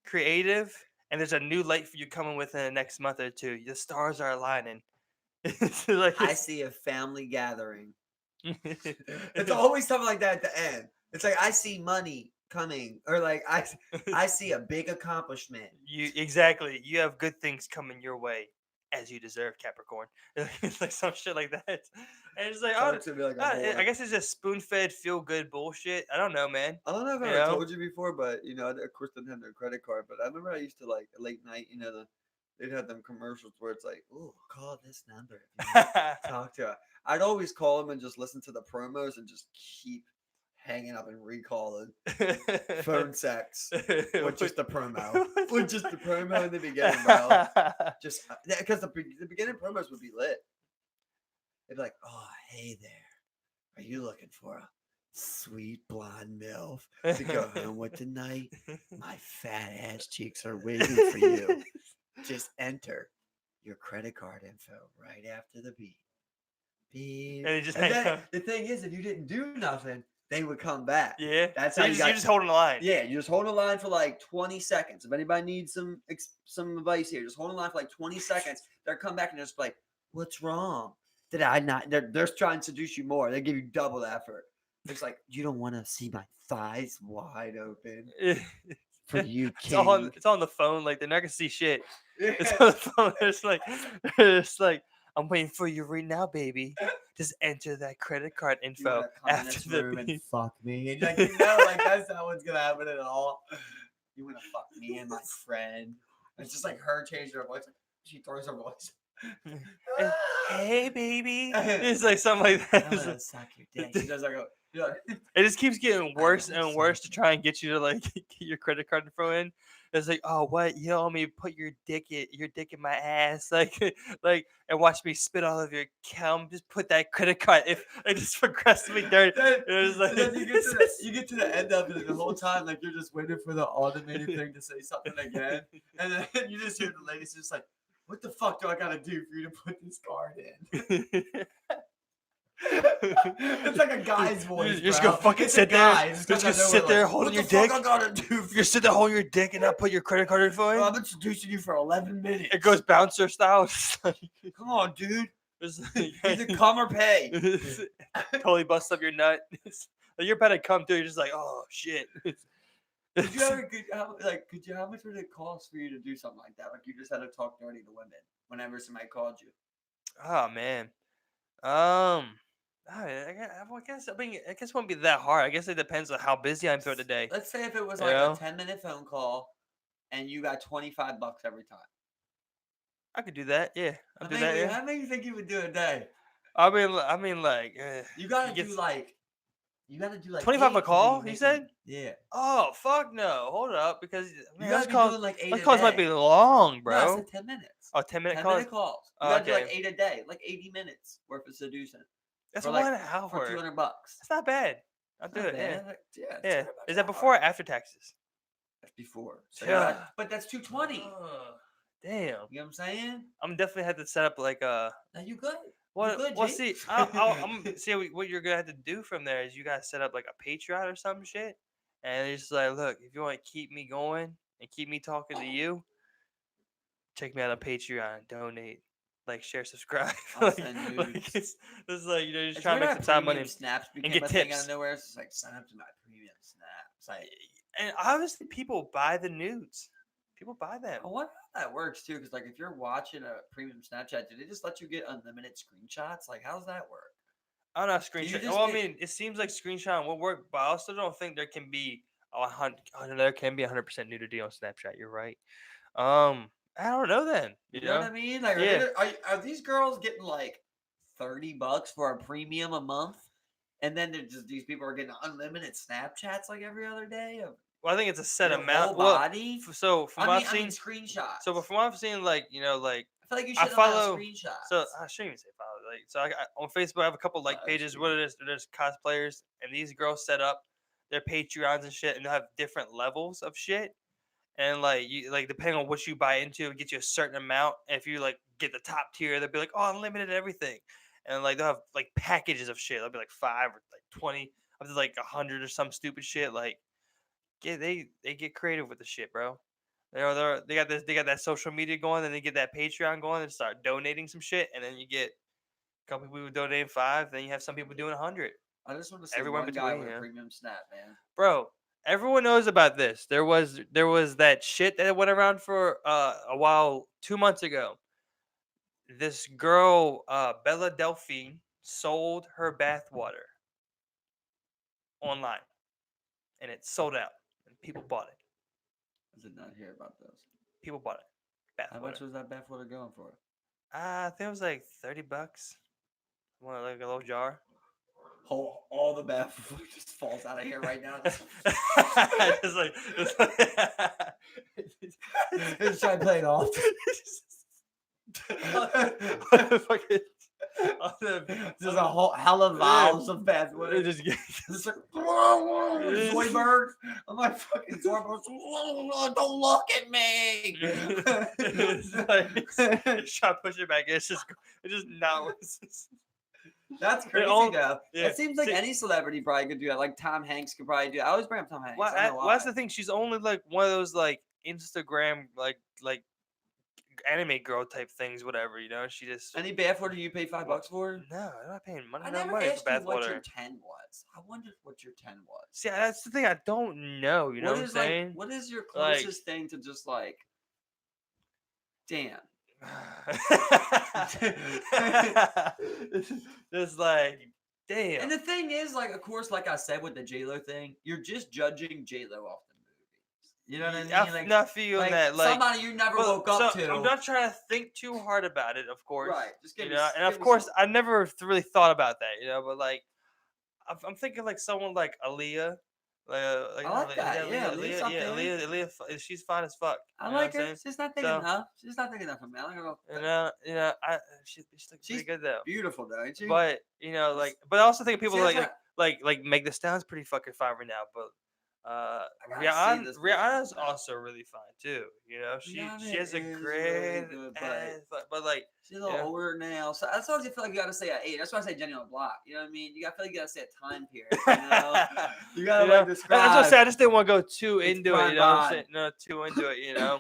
creative, and there's a new light for you coming within the next month or two. The stars are aligning. I see a family gathering. It's always something like that at the end. It's like I see money coming, or like I see a big accomplishment. Exactly. You have good things coming your way, as you deserve, Capricorn. It's like some shit like that. And it's like, I guess it's just spoon-fed, feel-good bullshit. I don't know, man. I don't know if I ever told you before, but of course, didn't have no credit card. But I remember I used to like late night. They'd have them commercials where it's like, "Oh, call this number if you want to talk to her." I'd always call them and just listen to the promos and just keep hanging up and recalling phone sex with just the promo. With just the promo in the beginning, bro. Just because the beginning promos would be lit. They'd be like, "Oh, hey there. Are you looking for a sweet blonde MILF to go home with tonight? My fat ass cheeks are waiting for you. Just enter your credit card info right after the beep. Beep." And then, the thing is, if you didn't do nothing, they would come back. Yeah. That's so how you're just holding the line. Yeah, you just hold the line for like 20 seconds. If anybody needs some advice here, just hold the line for like 20 seconds. They'll come back and just like, "What's wrong? Did I not?" They're trying to seduce you more. They give you double the effort. It's like, "You don't want to see my thighs wide open for you, king." It's on the phone. Like they're not gonna see shit. Yeah. It's on the phone. It's like I'm waiting for you right now, baby. Just enter that credit card info after the room and fuck me. And like that's not what's gonna happen at all. You want to fuck me and my friend? It's just like her changing her voice. She throws her voice. Hey, baby. It's like something like that. I'm gonna suck your dick. She does like it just keeps getting worse and worse to try and get you to like get your credit card info in. It's like, oh, what? You want me to put your dick in my ass, like, and watch me spit all of your cum. Just put that credit card. If I just progressively dirty, then you get to the end of it, and the whole time, like you're just waiting for the automated thing to say something again, and then you just hear the lady's just like, "What the fuck do I gotta do for you to put this card in?" It's like a guy's voice. You're just gonna fucking sit there. Just gonna sit there holding your dick. I gotta do? You're sitting there holding your dick and not put your credit card info in. I'm introducing you for 11 minutes. It goes bouncer style. Come on, dude. Either come or pay. Totally bust up your nut. You're about to come through. You're just like, oh shit. Could you how much would it cost for you to do something like that? Like you just had to talk dirty to women whenever somebody called you. Oh man. I guess it won't be that hard. I guess it depends on how busy I'm throughout the day. Let's say if it was like a 10-minute phone call and you got $25 every time. I could do that. Yeah. How many do you think you would do a day? I mean like you gotta do like 25 a call, you said? Yeah. Oh, fuck no. Hold up, because man, those calls like 8 those calls might be long, bro. No, I said 10 minutes. Oh, 10-minute 10-minute calls. You gotta do like 8 a day, like 80 minutes worth of seducing. That's for 1 hour. For $200. That's not bad. I'll do it. Bad. Yeah. Is that before or after taxes? That's before. So but that's $220. Damn. You know what I'm saying? I'm definitely had to set up like a. Now you good. Well, see, I'm see what you're gonna have to do from there is you gotta set up like a Patreon or some shit, and it's like, look, if you want to keep me going and keep me talking to you, check me out on Patreon, donate, like, share, subscribe. It's like just trying to make some time money snaps and get tips. Out of nowhere, it's just like sign up to my premium snaps. Like, and obviously people buy the nudes. People buy them. I wonder how that works too, because like if you're watching a premium Snapchat, do they just let you get unlimited screenshots? Like, how's that work? I don't know, screenshot. Well, I mean, it seems like screenshot will work, but I also don't think there can be 100% nudity on Snapchat. You're right. I don't know then. You know what I mean? Like, are these girls getting like $30 for a premium a month, and then there's just these people are getting unlimited Snapchats like every other day of Well, I think it's a set your amount. whole Well, body. so from what I've I mean seen, screenshots. so from what I've seen, like like I feel like you I shouldn't allow follow. screenshots. So I shouldn't even say follow. Like so, on Facebook I have a couple like pages. What it is, there's cosplayers, and these girls set up their Patreons and shit, and they'll have different levels of shit. And like you like depending on what you buy into, it gets you a certain amount. And if you like get the top tier, they'll be like, oh, unlimited everything. And like they'll have like packages of shit. They'll be like 5 or like 20 up to like 100 or some stupid shit. Like they get creative with the shit, bro. They got that social media going, then they get that Patreon going, and start donating some shit, and then you get a couple people donating 5, then you have some people doing 100. I just want to see Everyone one guy between, with you a know? premium snap, man. Bro, everyone knows about this. There was that shit that went around for a while 2 months ago. This girl, Bella Delphine, sold her bathwater online, and it sold out, and people bought it. I did not hear about those. People bought it. How much was that bathwater going for? I think it was like $30. One like a little jar. All the bathwater just falls out of here right now. Just try playing off. There's a whole hella vials of bathwater. Just it's like Zoidberg. I'm like fucking Zoidberg. Don't look at me. It's like try to push it back. It's just not. That's crazy though. Yeah. It seems like any celebrity probably could do that. Like Tom Hanks could probably do it. I always bring up Tom Hanks. Well, that's the thing. She's only like one of those like Instagram like anime girl type things, whatever, you know. She just any bathwater you pay $5 for? No, I'm not paying money. I No never money asked for you what bathwater. your 10 was. I wondered what your 10 was. See, that's the thing. I don't know. You know what I'm saying? Like, what is your closest thing to just like, damn? Just like, damn. And the thing is, like, of course, like I said with the J-Lo thing, you're just judging J-Lo off the movies. You know what I mean? I'm not feeling that. Like somebody you never woke up to. I'm not trying to think too hard about it, of course. Right. Just give you me, know, and of course, I never really thought about that, you know. But like, I'm thinking like someone like Aaliyah. I like that. Yeah, Aaliyah, she's fine as fuck. I like her. She's not thinking enough. She's not thinking enough of me. I like her. You know, she's pretty good though. Beautiful though, ain't she? But you know, like, but I also think people like Meg Thee Stallion's pretty fucking fine right now. But Rihanna's also really fine too. You know, she has a great really good, but like she's a little older now, so that's why I feel like you gotta say an age. That's why I say Jenny on the Block. You know what I mean? You gotta feel like you gotta say a time period. You know, you gotta like describe. That's what I said. I just didn't want to go too into it. You know, what I'm saying? No, too into it. You know,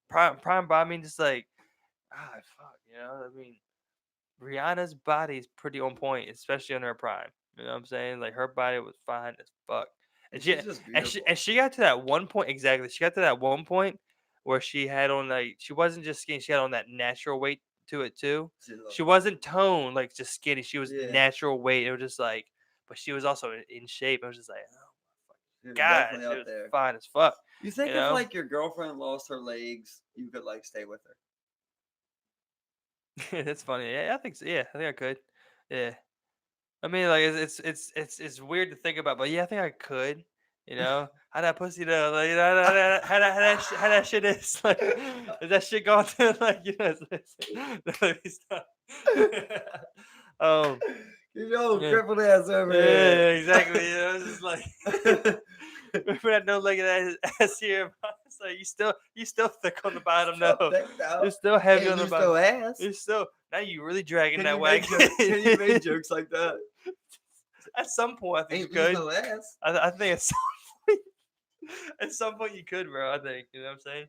prime. But I mean, just like fuck. You know, I mean, Rihanna's body is pretty on point, especially in her prime. You know what I'm saying? Like her body was fine as fuck. And she got to that one point exactly. She got to that one point where she had on like she wasn't just skinny, she had on that natural weight to it too. She wasn't toned like just skinny. She was natural weight. It was just like, but she was also in shape. It was just like, oh my God, she was fine as fuck. You think if like your girlfriend lost her legs, you could like stay with her? That's funny. Yeah, I think so. Yeah, I think I could. Yeah. I mean, like it's weird to think about, but yeah, I think I could. You know, how that pussy though, like you know, how that shit is. Like, is that shit going through? Like, you know, you know, crippled ass over here. Yeah, exactly. You know, it's just like remember that no leg of ass here. It's like you still thick on the bottom though. You're still heavy on the bottom. Still ass. You're still now you really dragging that wagon. Can you make jokes like that? At some point, I think you could. I think at some point you could, bro. I think you know what I'm saying.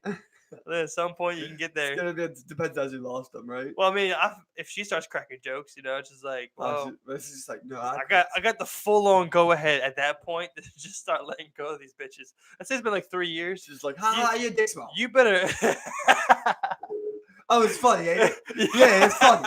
At some point you can get there. It depends as you lost them, right? Well, I mean, if she starts cracking jokes, you know, it's just like, well, it's just like, no, I got the full on go ahead at that point to just start letting go of these bitches. I say it's been like 3 years. She's like, ha, you dick small. You better. Oh, it's funny, ain't it? Yeah, it's funny.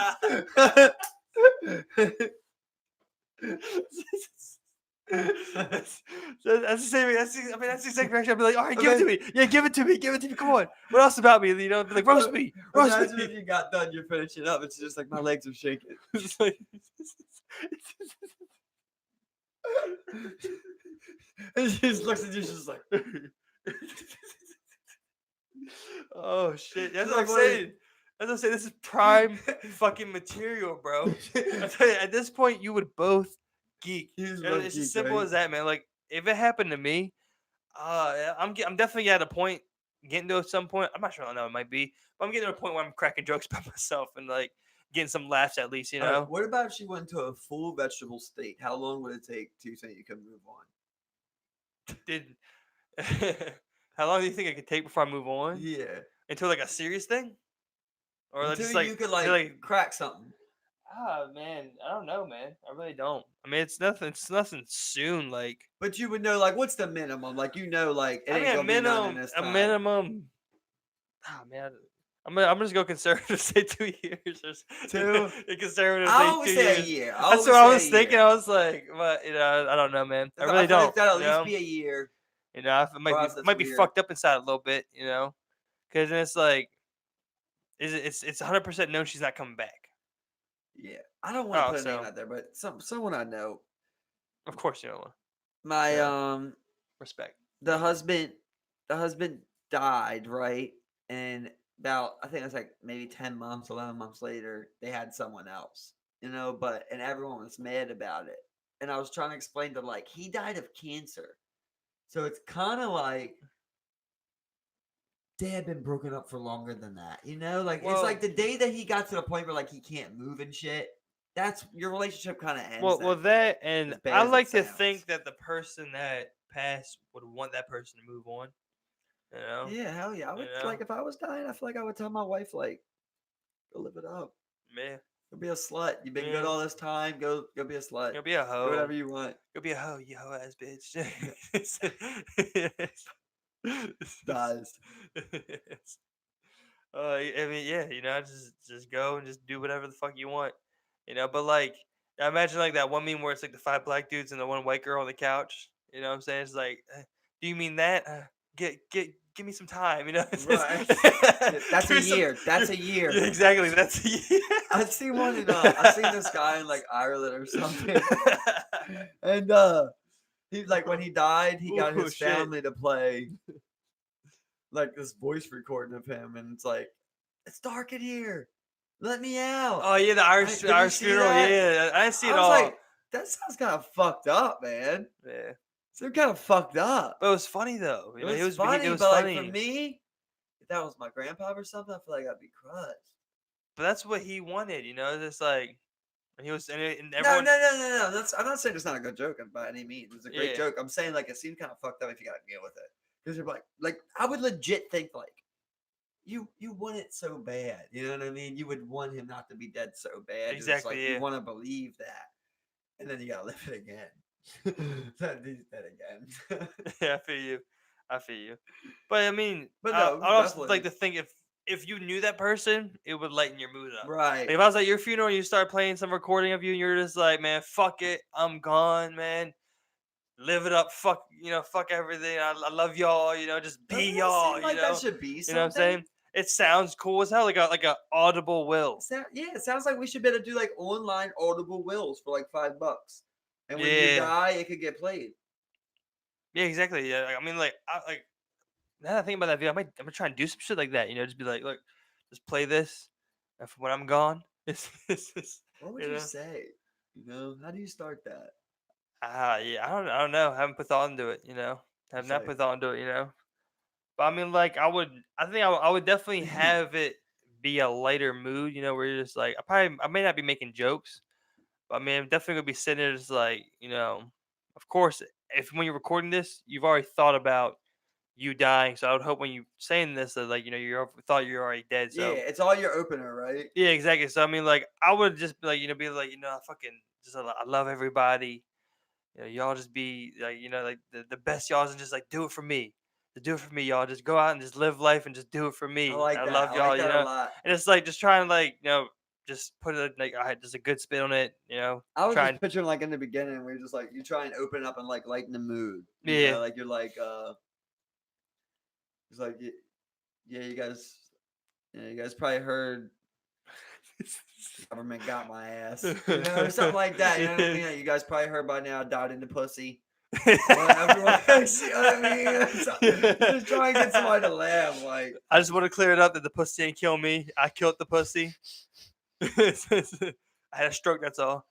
that's the same. I mean, that's the exact reaction. I'd be like, all right, I give it to mean- me. Yeah, give it to me. Give it to me. Come on. What else about me? You know, be like, roast me. Roast Imagine if me. you got done, you're finishing up. It's just like my legs are shaking. It's like, And she just looks at you, she's just like, oh shit. That's It's what I'm like, what is- saying. That's what I'm saying. This is prime fucking material, bro. I tell you, at this point, you would both geek. He's It's both as geek, simple right? as that, man. Like, if it happened to me, I'm definitely at a point, getting to some point. I'm not sure how long it might be, but I'm getting to a point where I'm cracking jokes by myself and like getting some laughs at least, you All right, know. what about if she went to a full vegetable state? How long would it take to say you could move on? Did how long do you think it could take before I move on Yeah. into like a serious thing, or Until just like you could until, like crack something. man, I don't know, man. I really don't. I mean, it's nothing. It's nothing soon. Like, But you would know like what's the minimum? Like like it I ain't mean, gonna be none in this a time. minimum. Oh man, I'm just go conservative. Say 2 years. Or 2? A conservative I say always 2 say a years. year. That's what I was thinking. I was like, but I don't know, man. I I really feel like don't. that'll You at least know, be a year. it For us, that's might be weird. fucked up inside a little bit. You know, because it's like, it's 100% known she's not coming back. Yeah. I don't want to Oh, put a name so out there, but someone I know. of course you know. My Yeah. Respect. the husband died, right? And about I think it was like maybe 10 months, 11 months later, they had someone else. But and everyone was mad about it. And I was trying to explain to like he died of cancer. So it's kind of like they had been broken up for longer than that. Like it's Well, like the day that he got to the point where like he can't move and shit. That's your relationship kind of ends. well, that that day, and as bad I as it like to sounds. think that the person that passed would want that person to move on. You know. Yeah, hell yeah. I would You know? like if I was dying, I feel like I would tell my wife like, go live it up. Yeah. Go be a slut. You've been good Yeah. all this time. Go be a slut. You'll be a hoe. Do whatever you want. You'll be a hoe, you hoe ass bitch. Dies. I mean, yeah, just go and just do whatever the fuck you want, But like, I imagine like that one meme where it's like the 5 black dudes and the 1 white girl on the couch. You know what I'm saying? It's like, do you mean that? Give me some time, It's Right. That's give a me some- year. That's a year. Yeah, exactly. That's a year. I've seen one in I've seen this guy in like Ireland or something. And he like when he died, he got Ooh, his shit. family to play like this voice recording of him, and it's like, it's dark in here. Let me out. Oh yeah, the Irish Did you Irish see funeral. that? Yeah, I didn't see it I was all. like, that sounds kind of fucked up, man. Yeah, So kind of fucked up. but it was funny though. It was funny, but like for me, if that was my grandpa or something, I feel like I'd be crushed. But that's what he wanted, It's like he was, and No, everyone. no. I'm not saying it's not a good joke by any means. It's a great Yeah. joke. I'm saying like it seemed kind of fucked up if you got to deal with it, because you're like I would legit think like you want it so bad. You know what I mean? You would want him not to be dead so bad. It's Exactly, like yeah. you want to believe that, and then you gotta live it again. He's dead again. Yeah, I feel you. But I mean, But I, no, I'd also definitely. like to think if you knew that person, it would lighten your mood up. Right. Like if I was at your funeral and you start playing some recording of you, and you're just like, man, fuck it, I'm gone, man. Live it up, fuck everything. I love y'all, just be Doesn't it y'all, seem like that should be something? You know what I'm saying? It sounds cool as hell, like a audible will. Yeah, it sounds like we should be able to do like online audible wills for like $5, and when you Yeah. die, it could get played. Yeah, exactly. Yeah, I mean, now that I think about that video, I'm gonna try and do some shit like that. Just be like, look, just play this, and for when I'm gone, it's What would you say? How do you start that? yeah, I don't know. I haven't put thought into it. Have It's not like- put thought into it. But I mean, like, I would definitely have it be a lighter mood. Where you're just like, I may not be making jokes, but I mean, I'm definitely gonna be sitting there just like, of course, if when you're recording this, you've already thought about you dying. So I would hope when you saying this that like you thought you're already dead. So Yeah, it's all your opener, right? yeah, exactly. So I mean, like I would just be like I fucking just I love everybody. Y'all just be like like the best y'all, and just like do it for me. To do it for me, y'all. Just go out and just live life and just do it for me. I like that. love I y'all. like that a lot. And it's like just trying to like just put it like I had just a good spin on it. I was Try just and picturing like in the beginning where you're just like you try and open it up and like lighten the mood. yeah. Like you're like it's like yeah, you guys probably heard the government got my ass. Something like that. You know what I mean? Like, you guys probably heard by now I died in the pussy. Everyone, you know what I mean? Just try and get somebody to laugh. Like I just want to clear it up that the pussy ain't kill me. I killed the pussy. I had a stroke. That's all.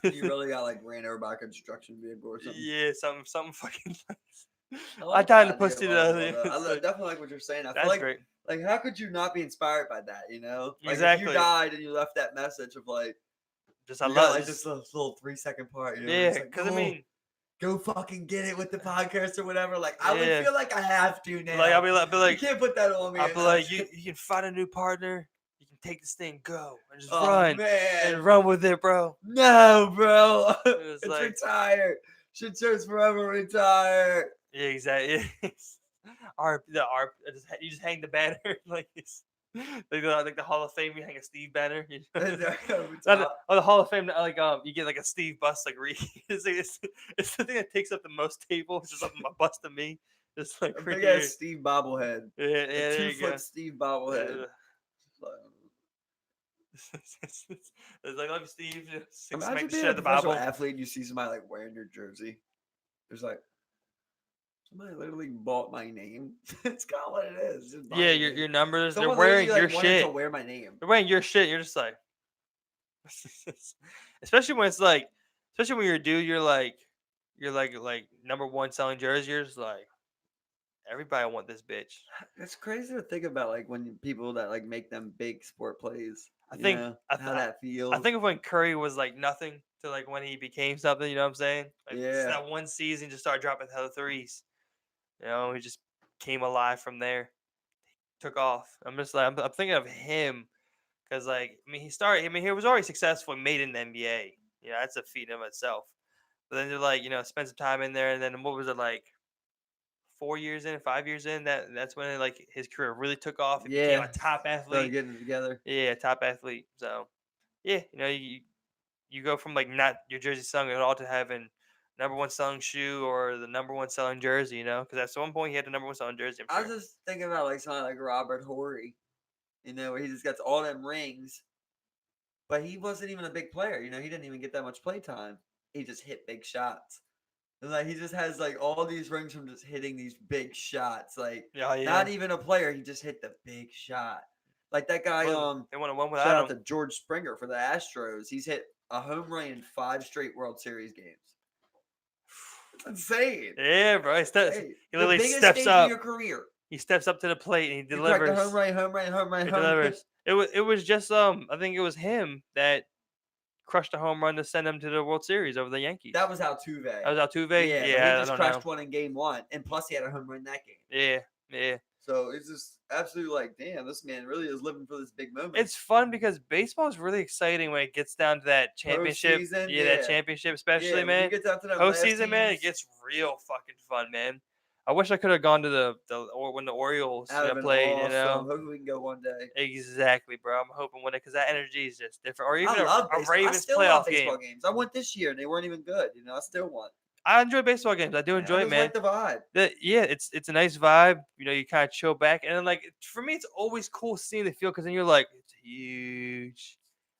you really got like ran over by a construction vehicle or something. Yeah, something fucking. I I like died in the the idea pussy of all today. that. I definitely like what you're saying. I feel That's great. like how could you not be inspired by that? Like if you Exactly. died and you left that message of like Just I you got love like just this little 3-second part. yeah, It's like, because I mean go fucking get it with the podcast or whatever. Like I would yeah, feel like I have to now. like I'll be You like can't put that on me. I'll be like you can find a new partner. You can take this thing, go and just Oh run man, and run with it, bro. no, bro, It's it's like retired. Shitshow's forever retired. yeah, exactly. You just hang the banner like it's like the Hall of Fame. You hang a Steve banner. The Hall of Fame. Like you get like a Steve bust. Like it's the thing that takes up the most table. It's just like a bust to me. Just like a big ass Steve bobblehead. yeah, A there you go. 2-foot Steve bobblehead. It's like love you, Steve. Imagine Smack the being shit a out the professional Bible. athlete and you see somebody like wearing your jersey. There's like somebody literally bought my name. It's kind of what it is. Just Yeah, buying your it. numbers. Someone They're wearing literally, your like, wanted shit. to wear my name. They're wearing your shit. You're just like, especially when it's like, especially when you're a dude. You're like number one selling jersey. You're just like, everybody want this bitch. It's crazy to think about, like when people that like make them big sport plays. I think How that feels. I think of when Curry was like nothing to like when he became something. You know what I'm saying? Like just Yeah. that one season, just started dropping hella threes. He just came alive from there. Took off. I'm just like I'm thinking of him because like I mean he started. I mean he was already successful and made it in the NBA. That's a feat in of itself. But then they're like spend some time in there and then what was it like 4 years in, 5 years in that's when like his career really took off. He became a top Started athlete. getting it together. Yeah, top athlete. So yeah, you go from like not your jersey selling at all to having number one selling shoe or the number one selling jersey. Because at some point he had the number one selling jersey. I I'm was sure. just thinking about like something like Robert Horry. Where he just gets all them rings, but he wasn't even a big player. He didn't even get that much play time. He just hit big shots. And like he just has like all these rings from just hitting these big shots. Like Yeah. not even a player, he just hit the big shot. Like that guy, They wouldn't have won shout without out him. to George Springer for the Astros. He's hit a home run in 5 straight World Series games. It's insane. Yeah, bro. He literally the biggest steps stage up. of your career. He steps up to the plate and he You crack delivers. the home run. He delivers. It was just I think it was him that crushed a home run to send him to the World Series over the Yankees. That was Altuve. That was Altuve. Yeah, Yeah, but he I just don't crushed know. one in game 1, and plus he had a home run that game. Yeah. So it's just absolutely like, damn, this man really is living for this big moment. It's fun because baseball is really exciting when it gets down to that championship. Postseason, That championship, especially, when man. you get down to that Postseason, man, it teams, gets real fucking fun, man. I wish I could have gone to when the Orioles that would've been played. awesome. Hopefully we can go one day. Exactly, bro. I'm hoping one day because that energy is just different. Or even I love a baseball. I Ravens still love playoff baseball game. games. I went this year and they weren't even good. I still won. I enjoy baseball games. I do enjoy I it, just man. like the vibe. It's a nice vibe. You kind of chill back, and then like for me, it's always cool seeing the field because then you're like, it's huge.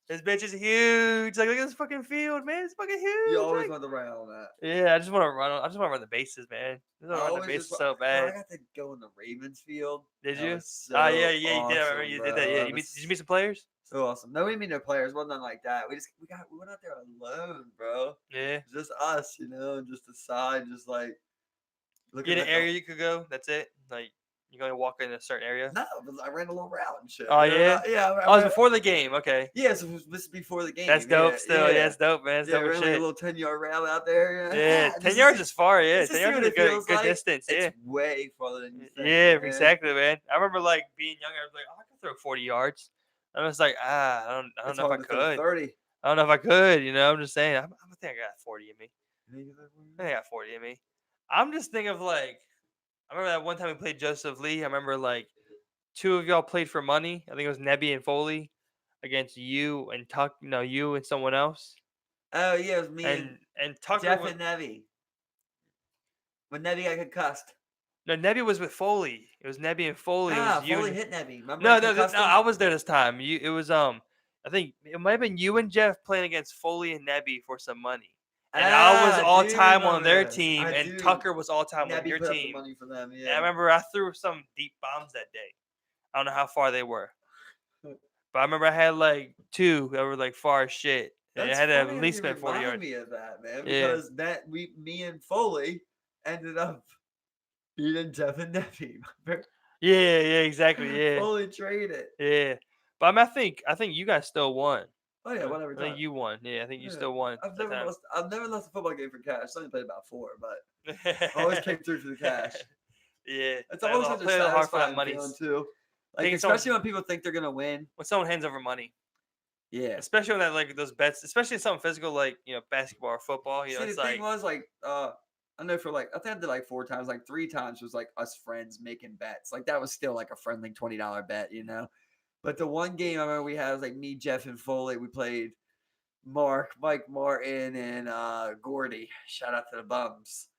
This bitch is huge. Like look at this fucking field, man. It's fucking huge. You always like, want to run on that. Yeah, I just want to run. I just want to run the bases, man. I just want to run the bases so bad. I got to go in the Ravens field. Did That you? was so Yeah, you did. I remember awesome, you bro. did that. Yeah, did you meet some players? So awesome. No, we mean no players. Wasn't nothing like that. We went out there alone, bro. Yeah. Just us, and just the side, just like You had an area you could go. That's it. Like you're going to walk in a certain area. No, I ran a little route and shit. Oh yeah. Yeah. Oh, it was before the game. Okay. Yeah, so this is before the game. That's dope. Still, yeah, it's dope, man. It's dope ran as like a shit. little 10-yard route out there. Yeah, 10 yards is far. Yeah, 10 see yards what is a it feels good like. distance. Yeah. It's way farther than you think. Yeah, man. exactly, man. I remember like being younger. I was like, oh, I could throw 40 yards. I was like, I don't It's know if I hard to throw could. 30. I don't know if I could. I'm just saying. I think I got 40 in me. I think I got 40 in me. I'm just thinking of like, I remember that one time we played Joseph Lee. I remember like two of y'all played for money. I think it was Nebby and Foley against you and Tuck. No, you and someone else. Oh yeah, it was me And Tucker Jeff was, and Nevy. When Nevy got concussed. no, Nebby was with Foley. It was Nebby and Foley. It was you. Foley And, hit Nevy. Remember no, he no, concussed no. him? I was there this time. It was I think it might have been you and Jeff playing against Foley and Nebby for some money. And I was all do time on remember their this. team, I and do. Tucker was all time on Nevy your put up the team. money for them, And I yeah. remember I threw some deep bombs that day. I don't know how far they were, but I remember I had like two that were like far as shit. And That's I had to funny at how least you spend 40 remind yards. me of that, man. Yeah. Because me and Foley ended up beating Jeff and Nevy. Yeah, exactly. Yeah, Foley traded. yeah. But I mean, I think you guys still won. Oh yeah, whatever. I think you won. Yeah, I think you Yeah. still won. I've that never time. lost a football game for cash. I only played about 4, but I always came through for the cash. Yeah, It's always such a satisfying feeling too. Like Taking especially someone- when people think they're gonna win. when someone hands over money, Yeah. especially when that like those bets, especially something physical like basketball or football. You know, See, it's the thing like was like I know for like I think I did like 4 times, like 3 times was like us friends making bets. Like that was still like a friendly $20 bet, But the one game I remember we had was like me, Jeff, and Foley. We played Mike Martin, and Gordy. Shout out to the bums.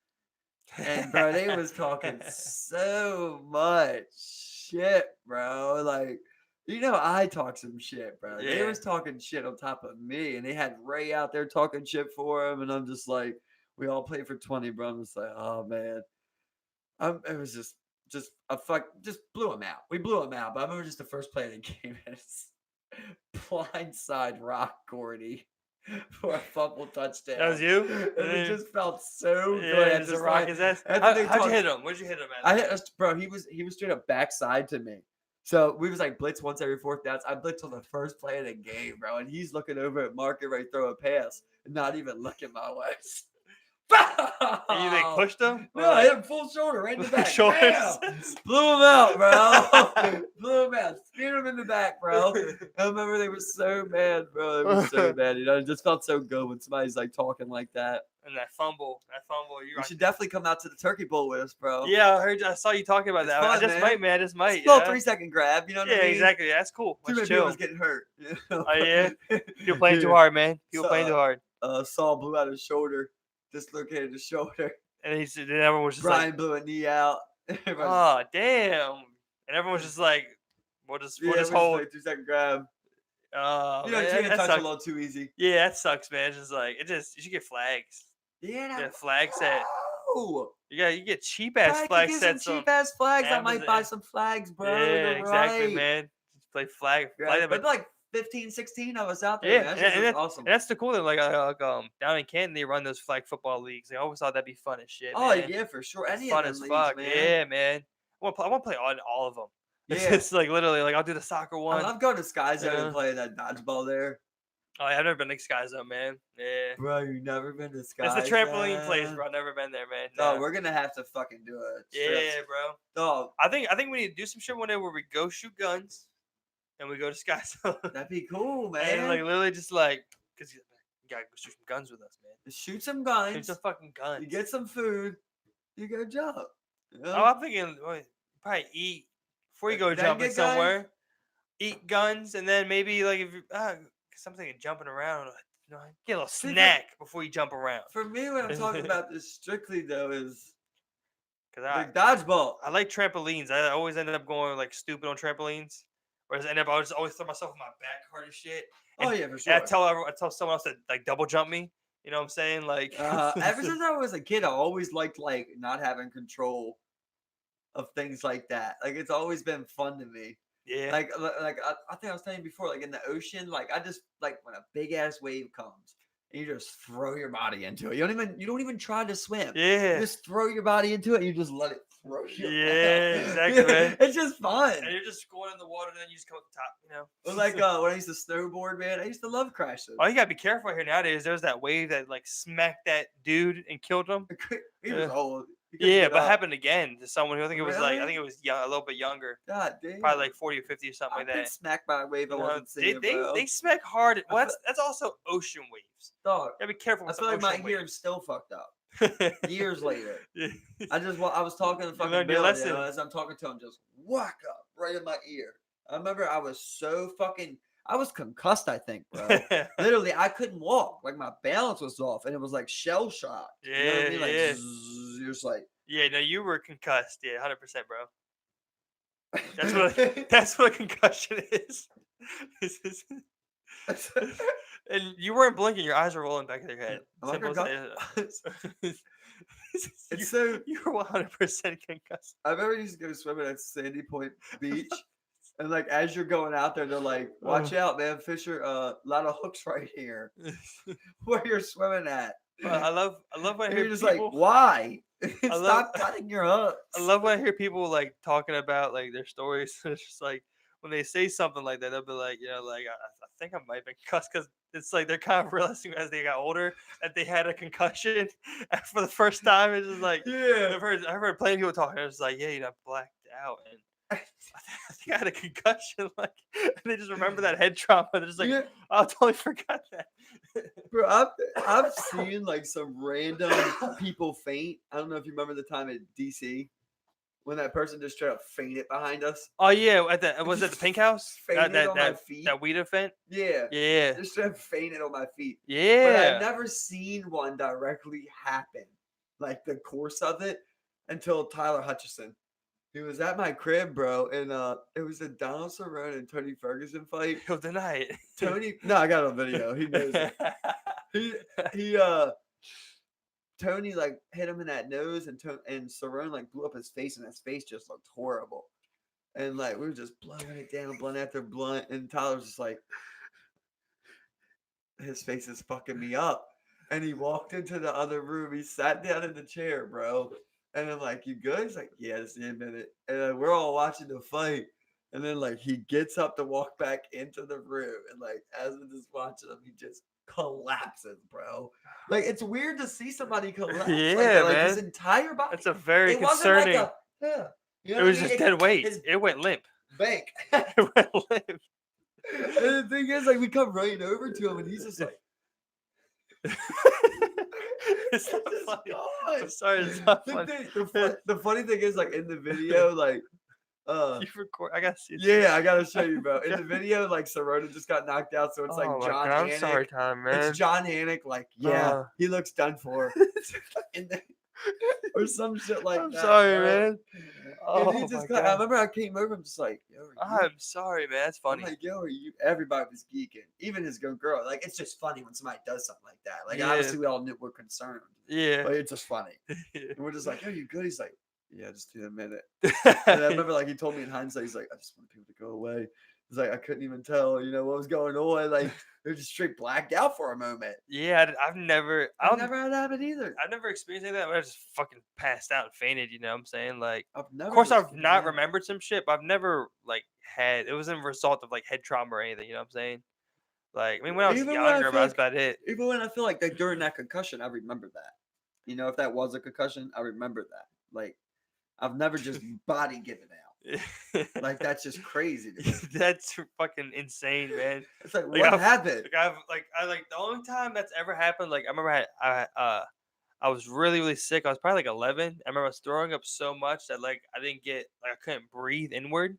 And bro, they was talking so much shit, bro. Like, I talk some shit, bro. They Yeah. was talking shit on top of me, and they had Ray out there talking shit for him, and I'm just like, we all played for 20, bro. I'm just like, oh man, it was just just blew him out. We blew him out, but I remember just the first play of the game is blindside rock Gordy for a fumble touchdown. That was you? And it just felt so yeah, good. just rock his ass. and How'd then they you hit him? Where'd you hit him at? I hit us, bro. He was straight up backside to me. So we was like blitz once every 4th downs. I blitzed on the first play of the game, bro, and he's looking over at Mark and ready to throw a pass, and not even looking my way. And you like pushed him? No, I hit him full shoulder right in the back. Shoulders. Bam! Blew him out, bro. Blew him out. Speared him in the back, bro. I remember they were so mad, bro. They were so mad. It just felt so good when somebody's like talking like that. And that fumble. You should definitely come out to the Turkey Bowl with us, bro. Yeah, I saw you talking about It's that. fun, I just man. might, man. I just might. It's a little 3-second grab, you know what I Yeah, mean? exactly. That's cool. Too Let's many people chill. was getting hurt. Oh yeah, people playing too hard, man. People playing too hard. Saul blew out his shoulder, dislocated his shoulder. And then everyone was just Brian blew a knee out. like, "Oh damn!" And everyone was just like, "We'll just hold." 2-second grab. Oh, You man, can't that touch sucks. a little too easy. Yeah, that sucks, man. It's just like you should get flags. Yeah, Yeah, flag set. Oh, You get cheap ass flag sets. Cheap ass flags. I might buy Amazon. some flags, bro. Yeah, You're exactly, right. man. Just play flag. Yeah, But but like 15, 16 of us out there. yeah, Man. and That's awesome. and that's the cool thing. Like down in Canton, they run those flag football leagues. I always thought that'd be fun as shit. Oh man. yeah, for sure. It's Any fun of as them fuck. leagues, man. Yeah, man. I want to play on all of them. Yeah. It's like literally like I'll do the soccer I one. love going to Sky Zone Yeah. and playing that dodgeball there. Oh, yeah, I've never been to Sky Zone, man. Yeah. Bro, you never been to Sky It's the trampoline Zone? place, bro. I've never been there, man. Oh, No. we're gonna have to fucking do it. Yeah, bro. Dog, I think we need to do some shit one day where we go shoot guns, and we go to Sky Zone, that'd be cool, man. and like literally just like, cause you gotta go shoot some guns with us, man. Shoot some Shoot guns. some fucking guns. You get some food. You go jump. You know? Oh, I'm thinking probably eat before you go Then jumping get guns? somewhere. Eat guns, and then maybe like if you, cause I'm thinking jumping around. Get a little See, snack before you jump around. For me, when I'm talking about this strictly though, is Cause the dodgeball. I like trampolines. I always ended up going like stupid on trampolines. Whereas I would just always throw myself on my back hard as shit. Oh And- yeah, for And sure. I tell someone else to like double jump me. You know what I'm saying? Like Ever since I was a kid, I always liked like not having control of things like that. Like it's always been fun to me. yeah. Like I think I was telling you before, like in the ocean, like I just like when a big ass wave comes and you just throw your body into it. You don't even try to swim. You yeah. just throw your body into it and you just let it throw you. Yeah, exactly, man. It's just fun. And you're just going in the water and then you just come up the top, you know. It was like when I used to snowboard, man. I used to love crashing. Oh, you gotta be careful here nowadays. There's that wave that like smacked that dude and killed him. He was Yeah. old. He couldn't Yeah, get but it up. happened again to someone who I think it was like I Really? think it was young, a little bit younger, God damn. probably like 40 or 50 or something I've like been that. smacked by a wave I You know, wasn't seeing, bro. they smack hard. Well, I that's also ocean waves. Dog, You gotta be careful I with feel like the my ocean hearing's still fucked up. waves. Years later. Yeah. I was talking to fucking learned your Bill, lesson. as I'm talking to him, just whack up. right in my ear. I remember I was so fucking. I was concussed, I think, bro. Literally, I couldn't walk. Like my balance was off, and it was like shell shock. You know what I Yeah, mean? Like yeah. you're just like. Yeah, no, you were concussed. Yeah, 100%, bro. That's what a concussion is. And you weren't blinking; your eyes were rolling back in your head. Am I Simple as concussed? that. It's so. You were 100% concussed. I remember I used to go swimming at Sandy Point Beach, and like as you're going out there, they're like, "Watch out, man, Fisher! A lot of hooks right here where you're swimming at." I love when I And hear you're just people. like, "Why? I love Stop cutting your hooks." I love when I hear people like talking about like their stories. It's just like when they say something like that, they'll be like, like I think I might have been cussed because it's like they're kind of realizing as they got older that they had a concussion and for the first time. It's just like Yeah. I've heard plenty of people talking. It's like, yeah, I blacked out and I think I had a concussion. Like and they just remember that head trauma. They're just like, Yeah. oh, I totally forgot that. Bro, I've seen like some random people faint. I don't know if you remember the time at DC when that person just straight up fainted behind us. Oh yeah, was it the Pink House? Fainted on my feet. That weed event. Yeah. Yeah, Just straight up fainted on my feet. But yeah. I've never seen one directly happen, like the course of it, until Tyler Hutchison. He was at my crib, bro, and it was the Donald Cerrone and Tony Ferguson fight. He'll deny it. Tony, no, I got it on video. He knows it. He Tony like hit him in that nose, and Cerrone like blew up his face, and his face just looked horrible. And like we were just blowing it down, blunt after blunt, and Tyler's just like, his face is fucking me up. And he walked into the other room. He sat down in the chair, bro. And I'm like, "You good?" He's like, "Yeah, just a minute." And then we're all watching the fight. And then like he gets up to walk back into the room, and like as we're just watching him, he just collapses, bro. Like it's weird to see somebody collapse. Yeah, like that. Like man. his entire body. That's a very It concerning. wasn't like a. You know It what was I mean? just dead weight. His It went limp. bank. It went limp. And the thing is, like, we come right over to him, and he's just like, It's not just funny. gone. I'm sorry, it's not funny. The funny thing is, like, in the video, like, You record. I gotta see it. yeah, I gotta show you, bro. In the video, like, Cerrone just got knocked out, so it's like Oh my John God, I'm Anik. sorry, Tyler, man. It's John Anik, like, yeah, he looks done for. And then, or some shit like I'm that. sorry, bro. man. And Oh he my just God. I remember I came over, I'm just like, yo, are you I'm sorry, man. That's I'm funny. like, yo, are you? Everybody was geeking, even his good girl. Like, it's just funny when somebody does something like that. Like, Yeah. obviously, we all knew we're concerned, Yeah. but it's just funny. Yeah. And we're just like, yo, you good? He's like, yeah, just do a minute. And I remember, like, he told me in hindsight, he's like, I just want people to go away. He's like, I couldn't even tell, what was going on. Like, they were just straight blacked out for a moment. Yeah, I've never. I've never had that happen either. I've never experienced anything like that. Where I just fucking passed out and fainted. You know what I'm saying? Like, I've never. of course, just I've been not mad. remembered some shit, but I've never like had. It wasn't a result of like head trauma or anything. You know what I'm saying? Like, I mean, when I was Even when I younger, feel that's like- about it. Even when I feel like that during that concussion, I remember that. If that was a concussion, I remember that. Like, I've never just body given out. Like, that's just crazy to me. That's fucking insane, man. It's like, Like, what happened? The only time that's ever happened. Like, I remember I was really really sick. I was probably like 11. I remember I was throwing up so much that like I didn't get like I couldn't breathe inward.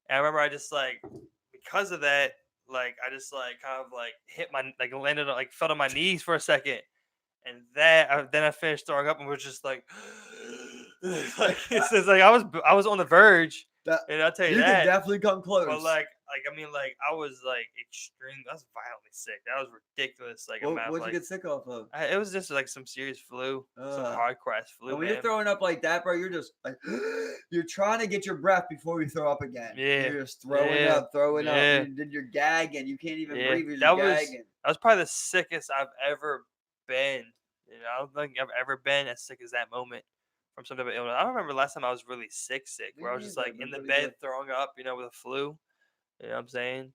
And I remember I just like because of that like I just like kind of like hit my like landed on like fell on my knees for a second. And then I finished throwing up and was just like, it's like I was on the verge, and I'll tell you You that. can definitely come close. But I mean, I was like extreme. I was violently sick. That was ridiculous. Like, What'd you get sick off of? it was just like some serious flu, some Uh, hardcore ass flu. And when Man. you're throwing up like that, bro, you're just like, you're trying to get your breath before you throw up again. Yeah. You're just throwing Yeah. up. Yeah. Then you're gagging. You can't even Yeah. breathe. You're That just was- gagging. That was probably the sickest I've ever been. I don't think I've ever been as sick as that moment from some type of illness. I don't remember last time I was really sick, Me where I was just neither. like in the Nobody bed did. throwing up, with a flu. You know what I'm saying?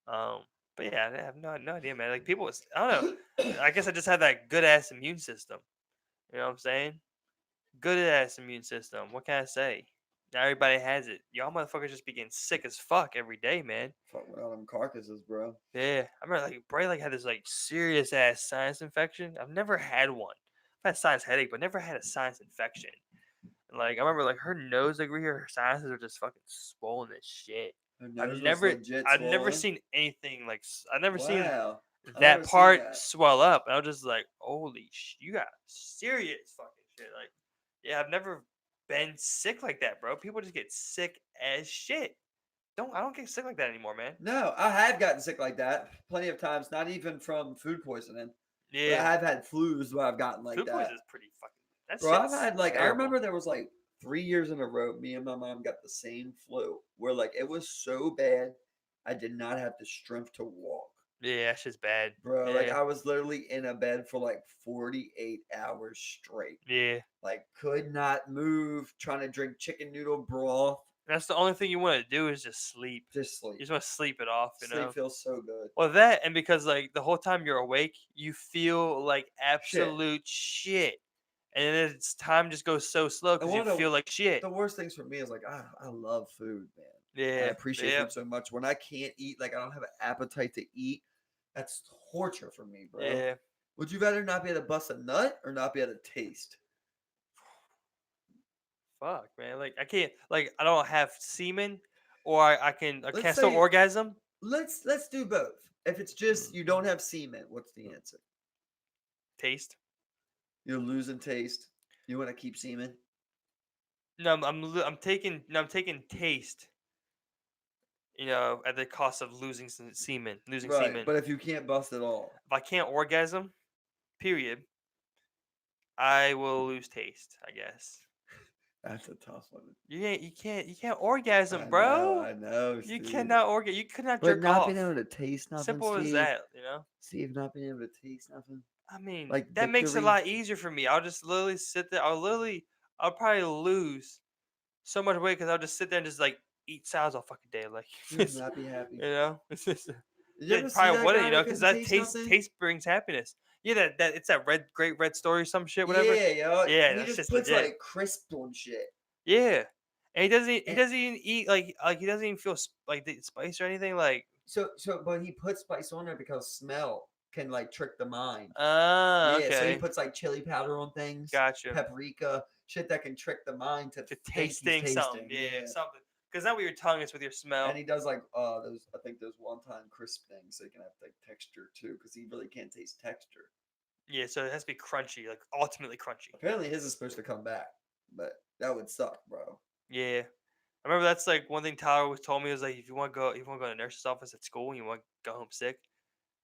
But yeah, I have no idea, man. Like people, I don't know. I guess I just have that good ass immune system. You know what I'm saying? Good ass immune system. What can I say? Now everybody has it. Y'all motherfuckers just be getting sick as fuck every day, man. Fuck with all them carcasses, bro. Yeah, I remember like Bray had this like serious ass sinus infection. I've never had one. I've had sinus headache, but never had a sinus infection. And, like, I remember, like, her nose, like, right here, her sinuses are just fucking swollen as shit. Her I've nose was never, legit I've never swollen. seen anything like, I've never seen Wow. I've that never seen part that. swell up. And I was just like, holy you got serious fucking shit. Like, yeah, I've never been sick like that, bro. People just get sick as shit. I don't get sick like that anymore, man. No, I have gotten sick like that plenty of times, not even from food poisoning. But I Yeah, have had flus where I've gotten like food poison that. is pretty fucking. That Bro, I've shit's had like, I terrible. remember there was like 3 years in a row, me and my mom got the same flu where like it was so bad, I did not have the strength to walk. Yeah, that shit's bad. Bro, like Yeah, I was literally in a bed for like 48 hours straight. yeah. Like could not move, trying to drink chicken noodle broth, That's the only thing you want to do is just sleep. just You sleep. just want to sleep it off, you Sleep know. feels so good. Well, that and because like the whole time you're awake, you feel like Shit. absolute shit, and then it's time just goes so slow And because one you of the feel like shit. the worst things for me is like I love food, man. I Yeah, appreciate yeah, food so much. When I can't eat, like I don't have an appetite to eat, that's torture for me, bro. yeah. Would you rather not be able to bust a nut or not be able to taste? Fuck, man. Like I can't. Like I don't have semen, or I Let's can't still say orgasm. let's do both. If it's just you don't Mhm. have semen, what's the answer? Taste. You're losing taste. You want to keep semen, No, I'm taking I'm taking taste. You know, at the cost of losing some semen, losing right? semen. But if you can't bust at all, If I can't orgasm, period, I will lose taste. I guess. that's a tough one. You can't orgasm, bro. I know, You Steve. cannot orgasm. You could not But jerk not being off. able to taste nothing, Simple as Steve. that, you know. Steve, not being able to taste nothing. I mean, Like that makes it a victory. lot easier for me. I'll just literally sit there. I'll probably lose so much weight because I'll just sit there and just like eat salads all fucking day, like Just not be happy. you know. It's just, Did you yeah, ever see probably that wouldn't, guy you that know, because couldn't that taste taste nothing? taste brings happiness. Yeah, that it's that great red story, some shit, whatever. Yeah, yo. Yeah, He that's just just puts legit. like crisp on shit. Yeah, and he And doesn't even eat like he doesn't even feel like the spice or anything. Like, but he puts spice on there because smell can like trick the mind. ah, Yeah, so he okay, puts like chili powder on things, gotcha. paprika, shit that can trick the mind to To think he's tasting something, tasting. yeah, Yeah. something. Because now with your tongue, it's with your And smell. he does like those I think those one time crisp things so he can have like texture too, because he really can't taste texture. Yeah, so it has to be crunchy, like ultimately crunchy. Apparently his is supposed to come back, but that would suck, bro. Yeah, I remember that's like one thing Tyler always told me was like, if you want to go to the nurse's office at school and you want to go home sick,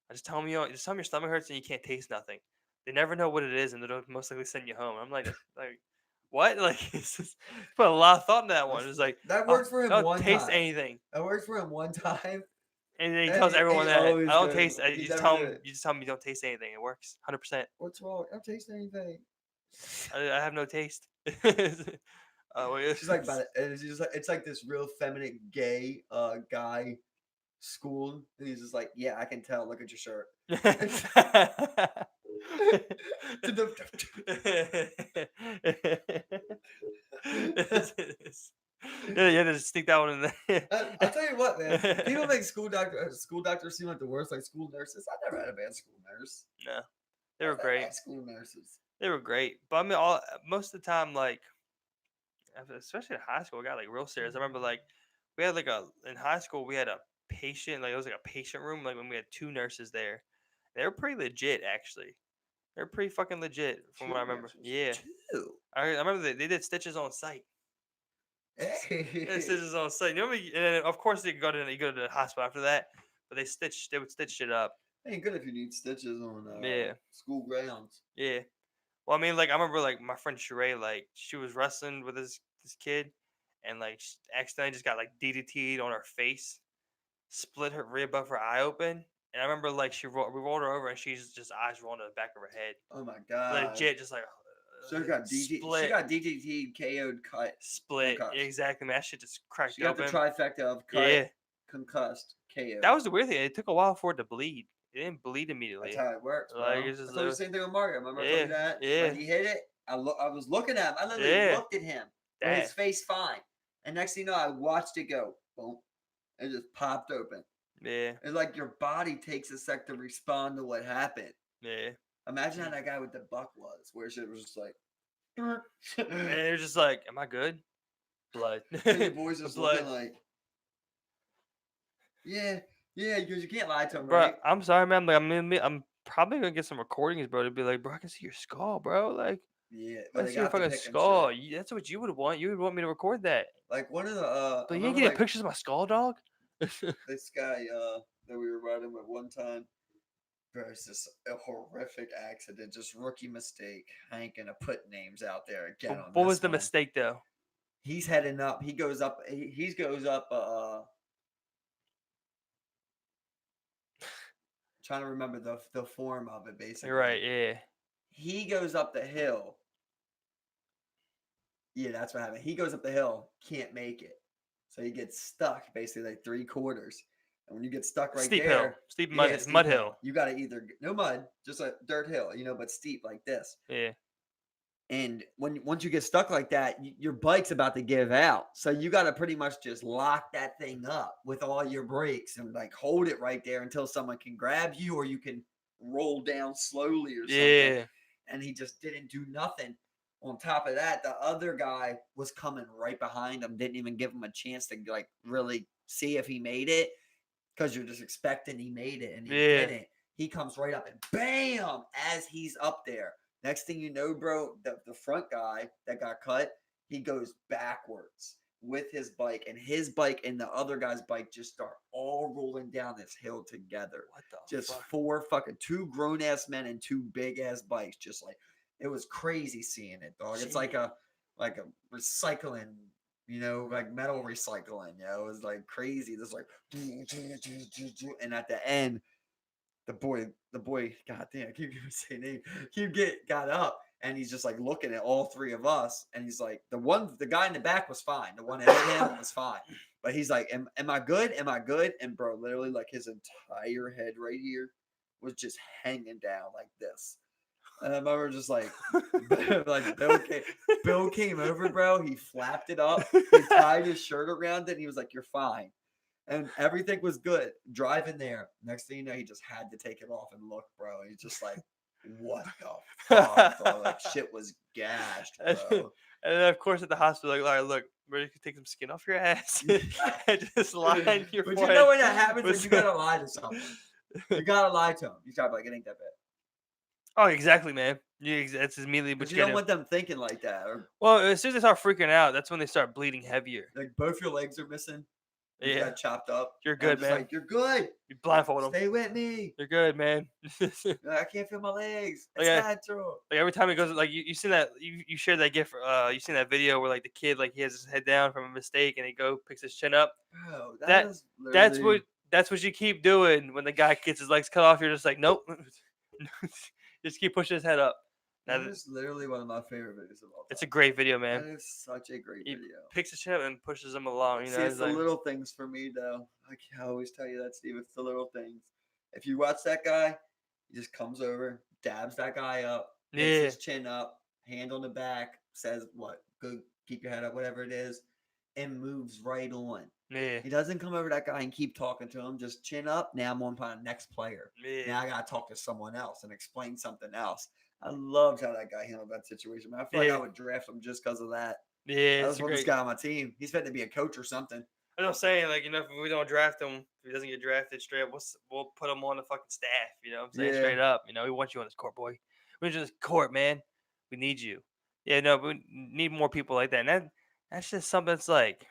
I just tell them your stomach hurts and you can't taste nothing. They never know what it is and they'll most likely send you home. I'm like what? Like it's just, put a lot of thought into that one. It's like, That oh, worked for him I don't one taste time. anything. That worked for him one time, And then he and tells everyone he that always I don't goes taste. like You he's just never tell do them. it. You just tell them you don't taste anything. It works 100%. What's wrong? I don't taste anything. I have no taste. Wait, She's like, but it's just like it's like this real feminine gay guy school, and he's just like, yeah, I can tell. Look at your shirt. Yeah, you had to stick that one in there. I'll tell you what, man. People make school doctors seem like the worst, like school nurses. I never had a bad school nurse. No, they were I've never great. had school nurses. They were great, but I mean, most of the time, like especially in high school, it got like real serious. I remember like we had like in high school we had a patient, like it was like a patient room, like when we had two nurses there. They were pretty legit, actually. They're pretty fucking legit from what I Two remember. nurses. Yeah, Two. I remember they did stitches on site. They did Hey. stitches on site. You know, and then of course you go to the hospital after that, but they would stitch it up. Ain't good if you need stitches on Yeah, school grounds. yeah. Well, I mean, like I remember like my friend Sheree, like she was wrestling with this kid, and like she accidentally just got like DDT'd on her face, split her right above her eye open. And I remember like we rolled her over and she's just eyes rolling to the back of her head, Oh my god. legit, just like So she got DD. She split, got DDT, KO'd, cut, split. concussed. Exactly, man. That shit just cracked She got the open. trifecta of cut, Yeah, concussed, KO. that was the weird thing. It took a while for it to bleed. It didn't bleed That's immediately. how it works, Like bro. it's I just told you the same thing with Mario. Remember I told yeah, you that? yeah, When he hit it, I was looking at him. I literally yeah. looked at him with That his face fine. And next thing you know, I watched it go, boom. It just popped open. yeah, It's like your body takes a sec to respond to what happened. yeah. Imagine how that guy with the buck was, where shit was just like, And they're just like, "Am I good?" Blood. So your boys just Blood. looking like, yeah, because you can't lie to them, Bro, right? I'm sorry, man. Like, I'm probably gonna get some recordings, bro. To be like, bro, I can see your skull, bro. Like, Yeah, I but they see your got the fucking pick and skull. shit. That's what you would want. You would want me to record that. Like one of the, I But you ain't remember getting like pictures of my skull, dog. this guy that we were riding with one time. Bro, it's just a horrific accident, just rookie mistake. I ain't gonna put names out there again on What this was the one. mistake, though? He's heading up. He goes up. He goes up. Trying to remember the form of it. Basically, You're right. Yeah. he goes up the hill. Yeah, that's what happened. He goes up the hill, can't make it, so he gets stuck basically like 3/4. And when you get stuck right Steep there, hill. Steep yeah, mud steep hill. You got to either no mud, just a dirt hill, but steep like this. Yeah. And once you get stuck like that, your bike's about to give out. So you got to pretty much just lock that thing up with all your brakes and like hold it right there until someone can grab you or you can roll down slowly or something. Yeah. And he just didn't do nothing. On top of that, the other guy was coming right behind him, didn't even give him a chance to like really see if he made it because you're just expecting he made it and he didn't. He comes right up and bam, as he's up there. Next thing you know, bro, the front guy that got cut, he goes backwards with his bike, and his bike and the other guy's bike just start all rolling down this hill together. What the Just fuck? two grown ass men and two big ass bikes, just like it was crazy seeing it, dog. It's like a recycling, like metal recycling. It was like crazy. This like, and at the end, the boy, God damn, I keep saying name. Got up and he's just like looking at all three of us, and he's like, the guy in the back was fine. The one that hit him was fine, but he's like, am I good? Am I good? And bro, literally, like his entire head right here was just hanging down like this. And I remember just like, Bill came over, bro. He flapped it up. He tied his shirt around it. And he was like, "You're fine." And everything was good. Driving there. Next thing you know, he just had to take it off and look, bro. He's just like, what the fuck, bro? Like shit was gashed, bro. And then of course at the hospital, like, all right, look, we're gonna take some skin off your ass and just line your But forehead. you know when that happens, when you gotta lie to someone. You gotta lie to them. You gotta be like, it ain't that bad. Oh, exactly, man. That's immediately. But you don't want them thinking like that. Well, as soon as they start freaking out, that's when they start bleeding heavier. Like both your legs are missing. You got chopped up. You're good, man. Like, you're good. You blindfold them. Stay with me. You're good, man. I can't feel my legs. It's natural. Like every time he goes, like you seen that you shared that gif. You seen that video where like the kid like he has his head down from a mistake and he picks his chin up. Bro, that's what you keep doing when the guy gets his legs cut off. You're just like, nope. Just keep pushing his head up. That is literally one of my favorite videos of all time. It's a great video, man. That is such a great video. Picks his chin up and pushes him along. See, it's the little things for me, though. I always tell you that, Steve. It's the little things. If you watch that guy, he just comes over, dabs that guy up, picks his chin up, hand on the back, says what? Good, keep your head up, whatever it is, and moves right on. Yeah. He doesn't come over to that guy and keep talking to him. Just chin up. Now I'm on to the next player. Yeah. Now I gotta talk to someone else and explain something else. I loved how that guy handled that situation. Man, I feel like I would draft him just because of that. Yeah, I just want this guy on my team. He's fit to be a coach or something. That's what I'm saying. Like, if we don't draft him, if he doesn't get drafted straight up, we'll put him on the fucking staff. You know what I'm saying? Straight up. We want you on this court, boy. We need you on this court, man. We need you. Yeah, no, we need more people like that. And that's just something that's like,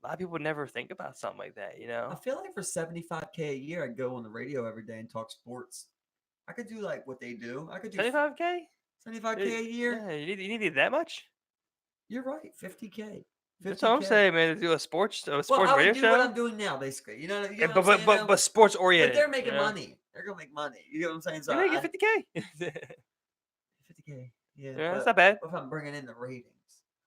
a lot of people would never think about something like that, I feel like for $75K a year, I'd go on the radio every day and talk sports. I could do like what they do. I could do $75K? $75K a year. Yeah, you need that much? You're right. $50K. That's what I'm saying, man. To do a sports radio show. What I'm doing now, basically. You know but sports oriented. But they're making money. They're gonna make money. You know what I'm saying? So you're making $50K. 50K. Yeah, that's not bad. What if I'm bringing in the ratings?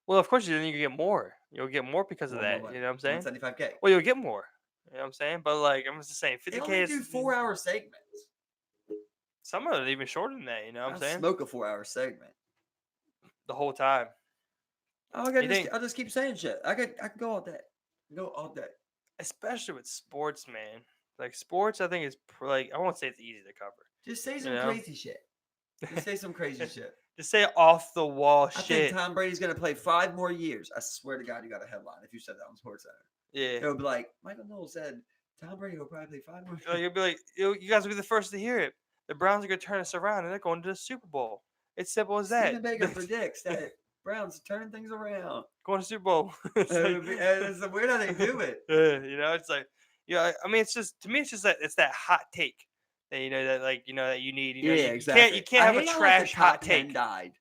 Well, of course, then you get more. You'll get more because of that. You know what I'm saying? 75K. Well, you'll get more. You know what I'm saying? But like, I'm just saying, 50K. They only do 4-hour segments. Some of it even shorter than that. You know what I'm saying? Smoke a 4-hour segment the whole time. I'll just keep saying shit. I can go all day. Go all day. Especially with sports, man. Like sports, I think is like I won't say it's easy to cover. Just say some crazy shit. Just say some crazy shit. Just say off the wall I shit. think Tom Brady's gonna play 5 more years. I swear to God, you got a headline if you said that on SportsCenter. Yeah. It would be like Michael Knowles said Tom Brady will probably play 5 more. You'll be like, you guys will be the first to hear it. The Browns are gonna turn us around and they're going to the Super Bowl. It's simple as that. Stephen Baker predicts that Browns turn things around. Going to Super Bowl. It's weird how they do it. It's like, I mean, it's just to me, it's just that it's that hot take that that you need. Exactly. You can't have a trash hot take. Died.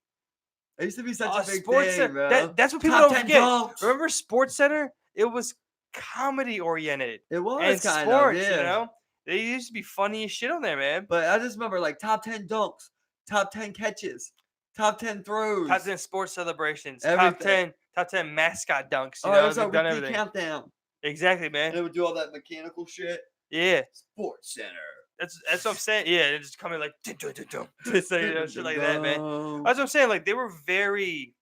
It used to be such a big Sports thing, bro. That's what people Top don't 10 forget. dunks. Remember SportsCenter? It was comedy oriented. It was And kind sports, of, yeah. They used to be funny as shit on there, man. But I just remember like top 10 dunks, top 10 catches, top 10 throws, Top 10 sports celebrations, everything. top 10 mascot dunks. It was they've a done weekly everything. countdown. Exactly, man. And it would do all that mechanical shit. Yeah. SportsCenter. That's what I'm saying. Yeah, it just come in like it's like, shit like that, man. That's what I'm saying. Like they were very,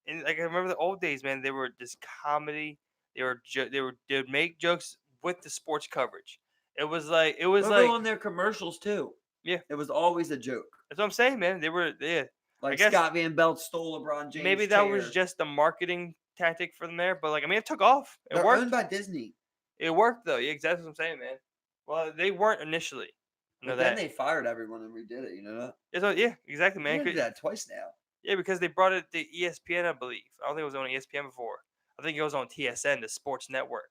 and like I remember the old days, man. They were just comedy. They would make jokes with the sports coverage. It was like on their commercials too. Yeah, it was always a joke. That's what I'm saying, man. They were Like Scott Van Belt stole LeBron James. Maybe that was just a marketing tactic for them there, but like I mean, it took off. It They're worked. owned by Disney. It worked though. Yeah, exactly what I'm saying, man. Well, they weren't initially. But then they fired everyone and redid it. You know that? Yeah, exactly, man. They did that twice now. Yeah, because they brought it to ESPN, I believe. I don't think it was on ESPN before. I think it was on TSN, the sports network,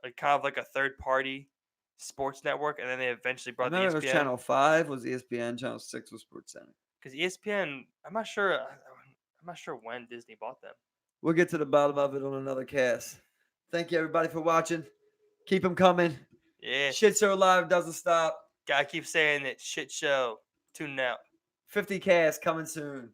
like kind of like a third party sports network, and then they eventually brought the ESPN. It was Channel 5 was ESPN, Channel 6 was SportsCenter. Because ESPN, I'm not sure when Disney bought them. We'll get to the bottom of it on another cast. Thank you everybody for watching. Keep them coming. Yeah. Shitshow Live doesn't stop. Gotta keep saying it. Shitshow. Tune out. 50 cast coming soon.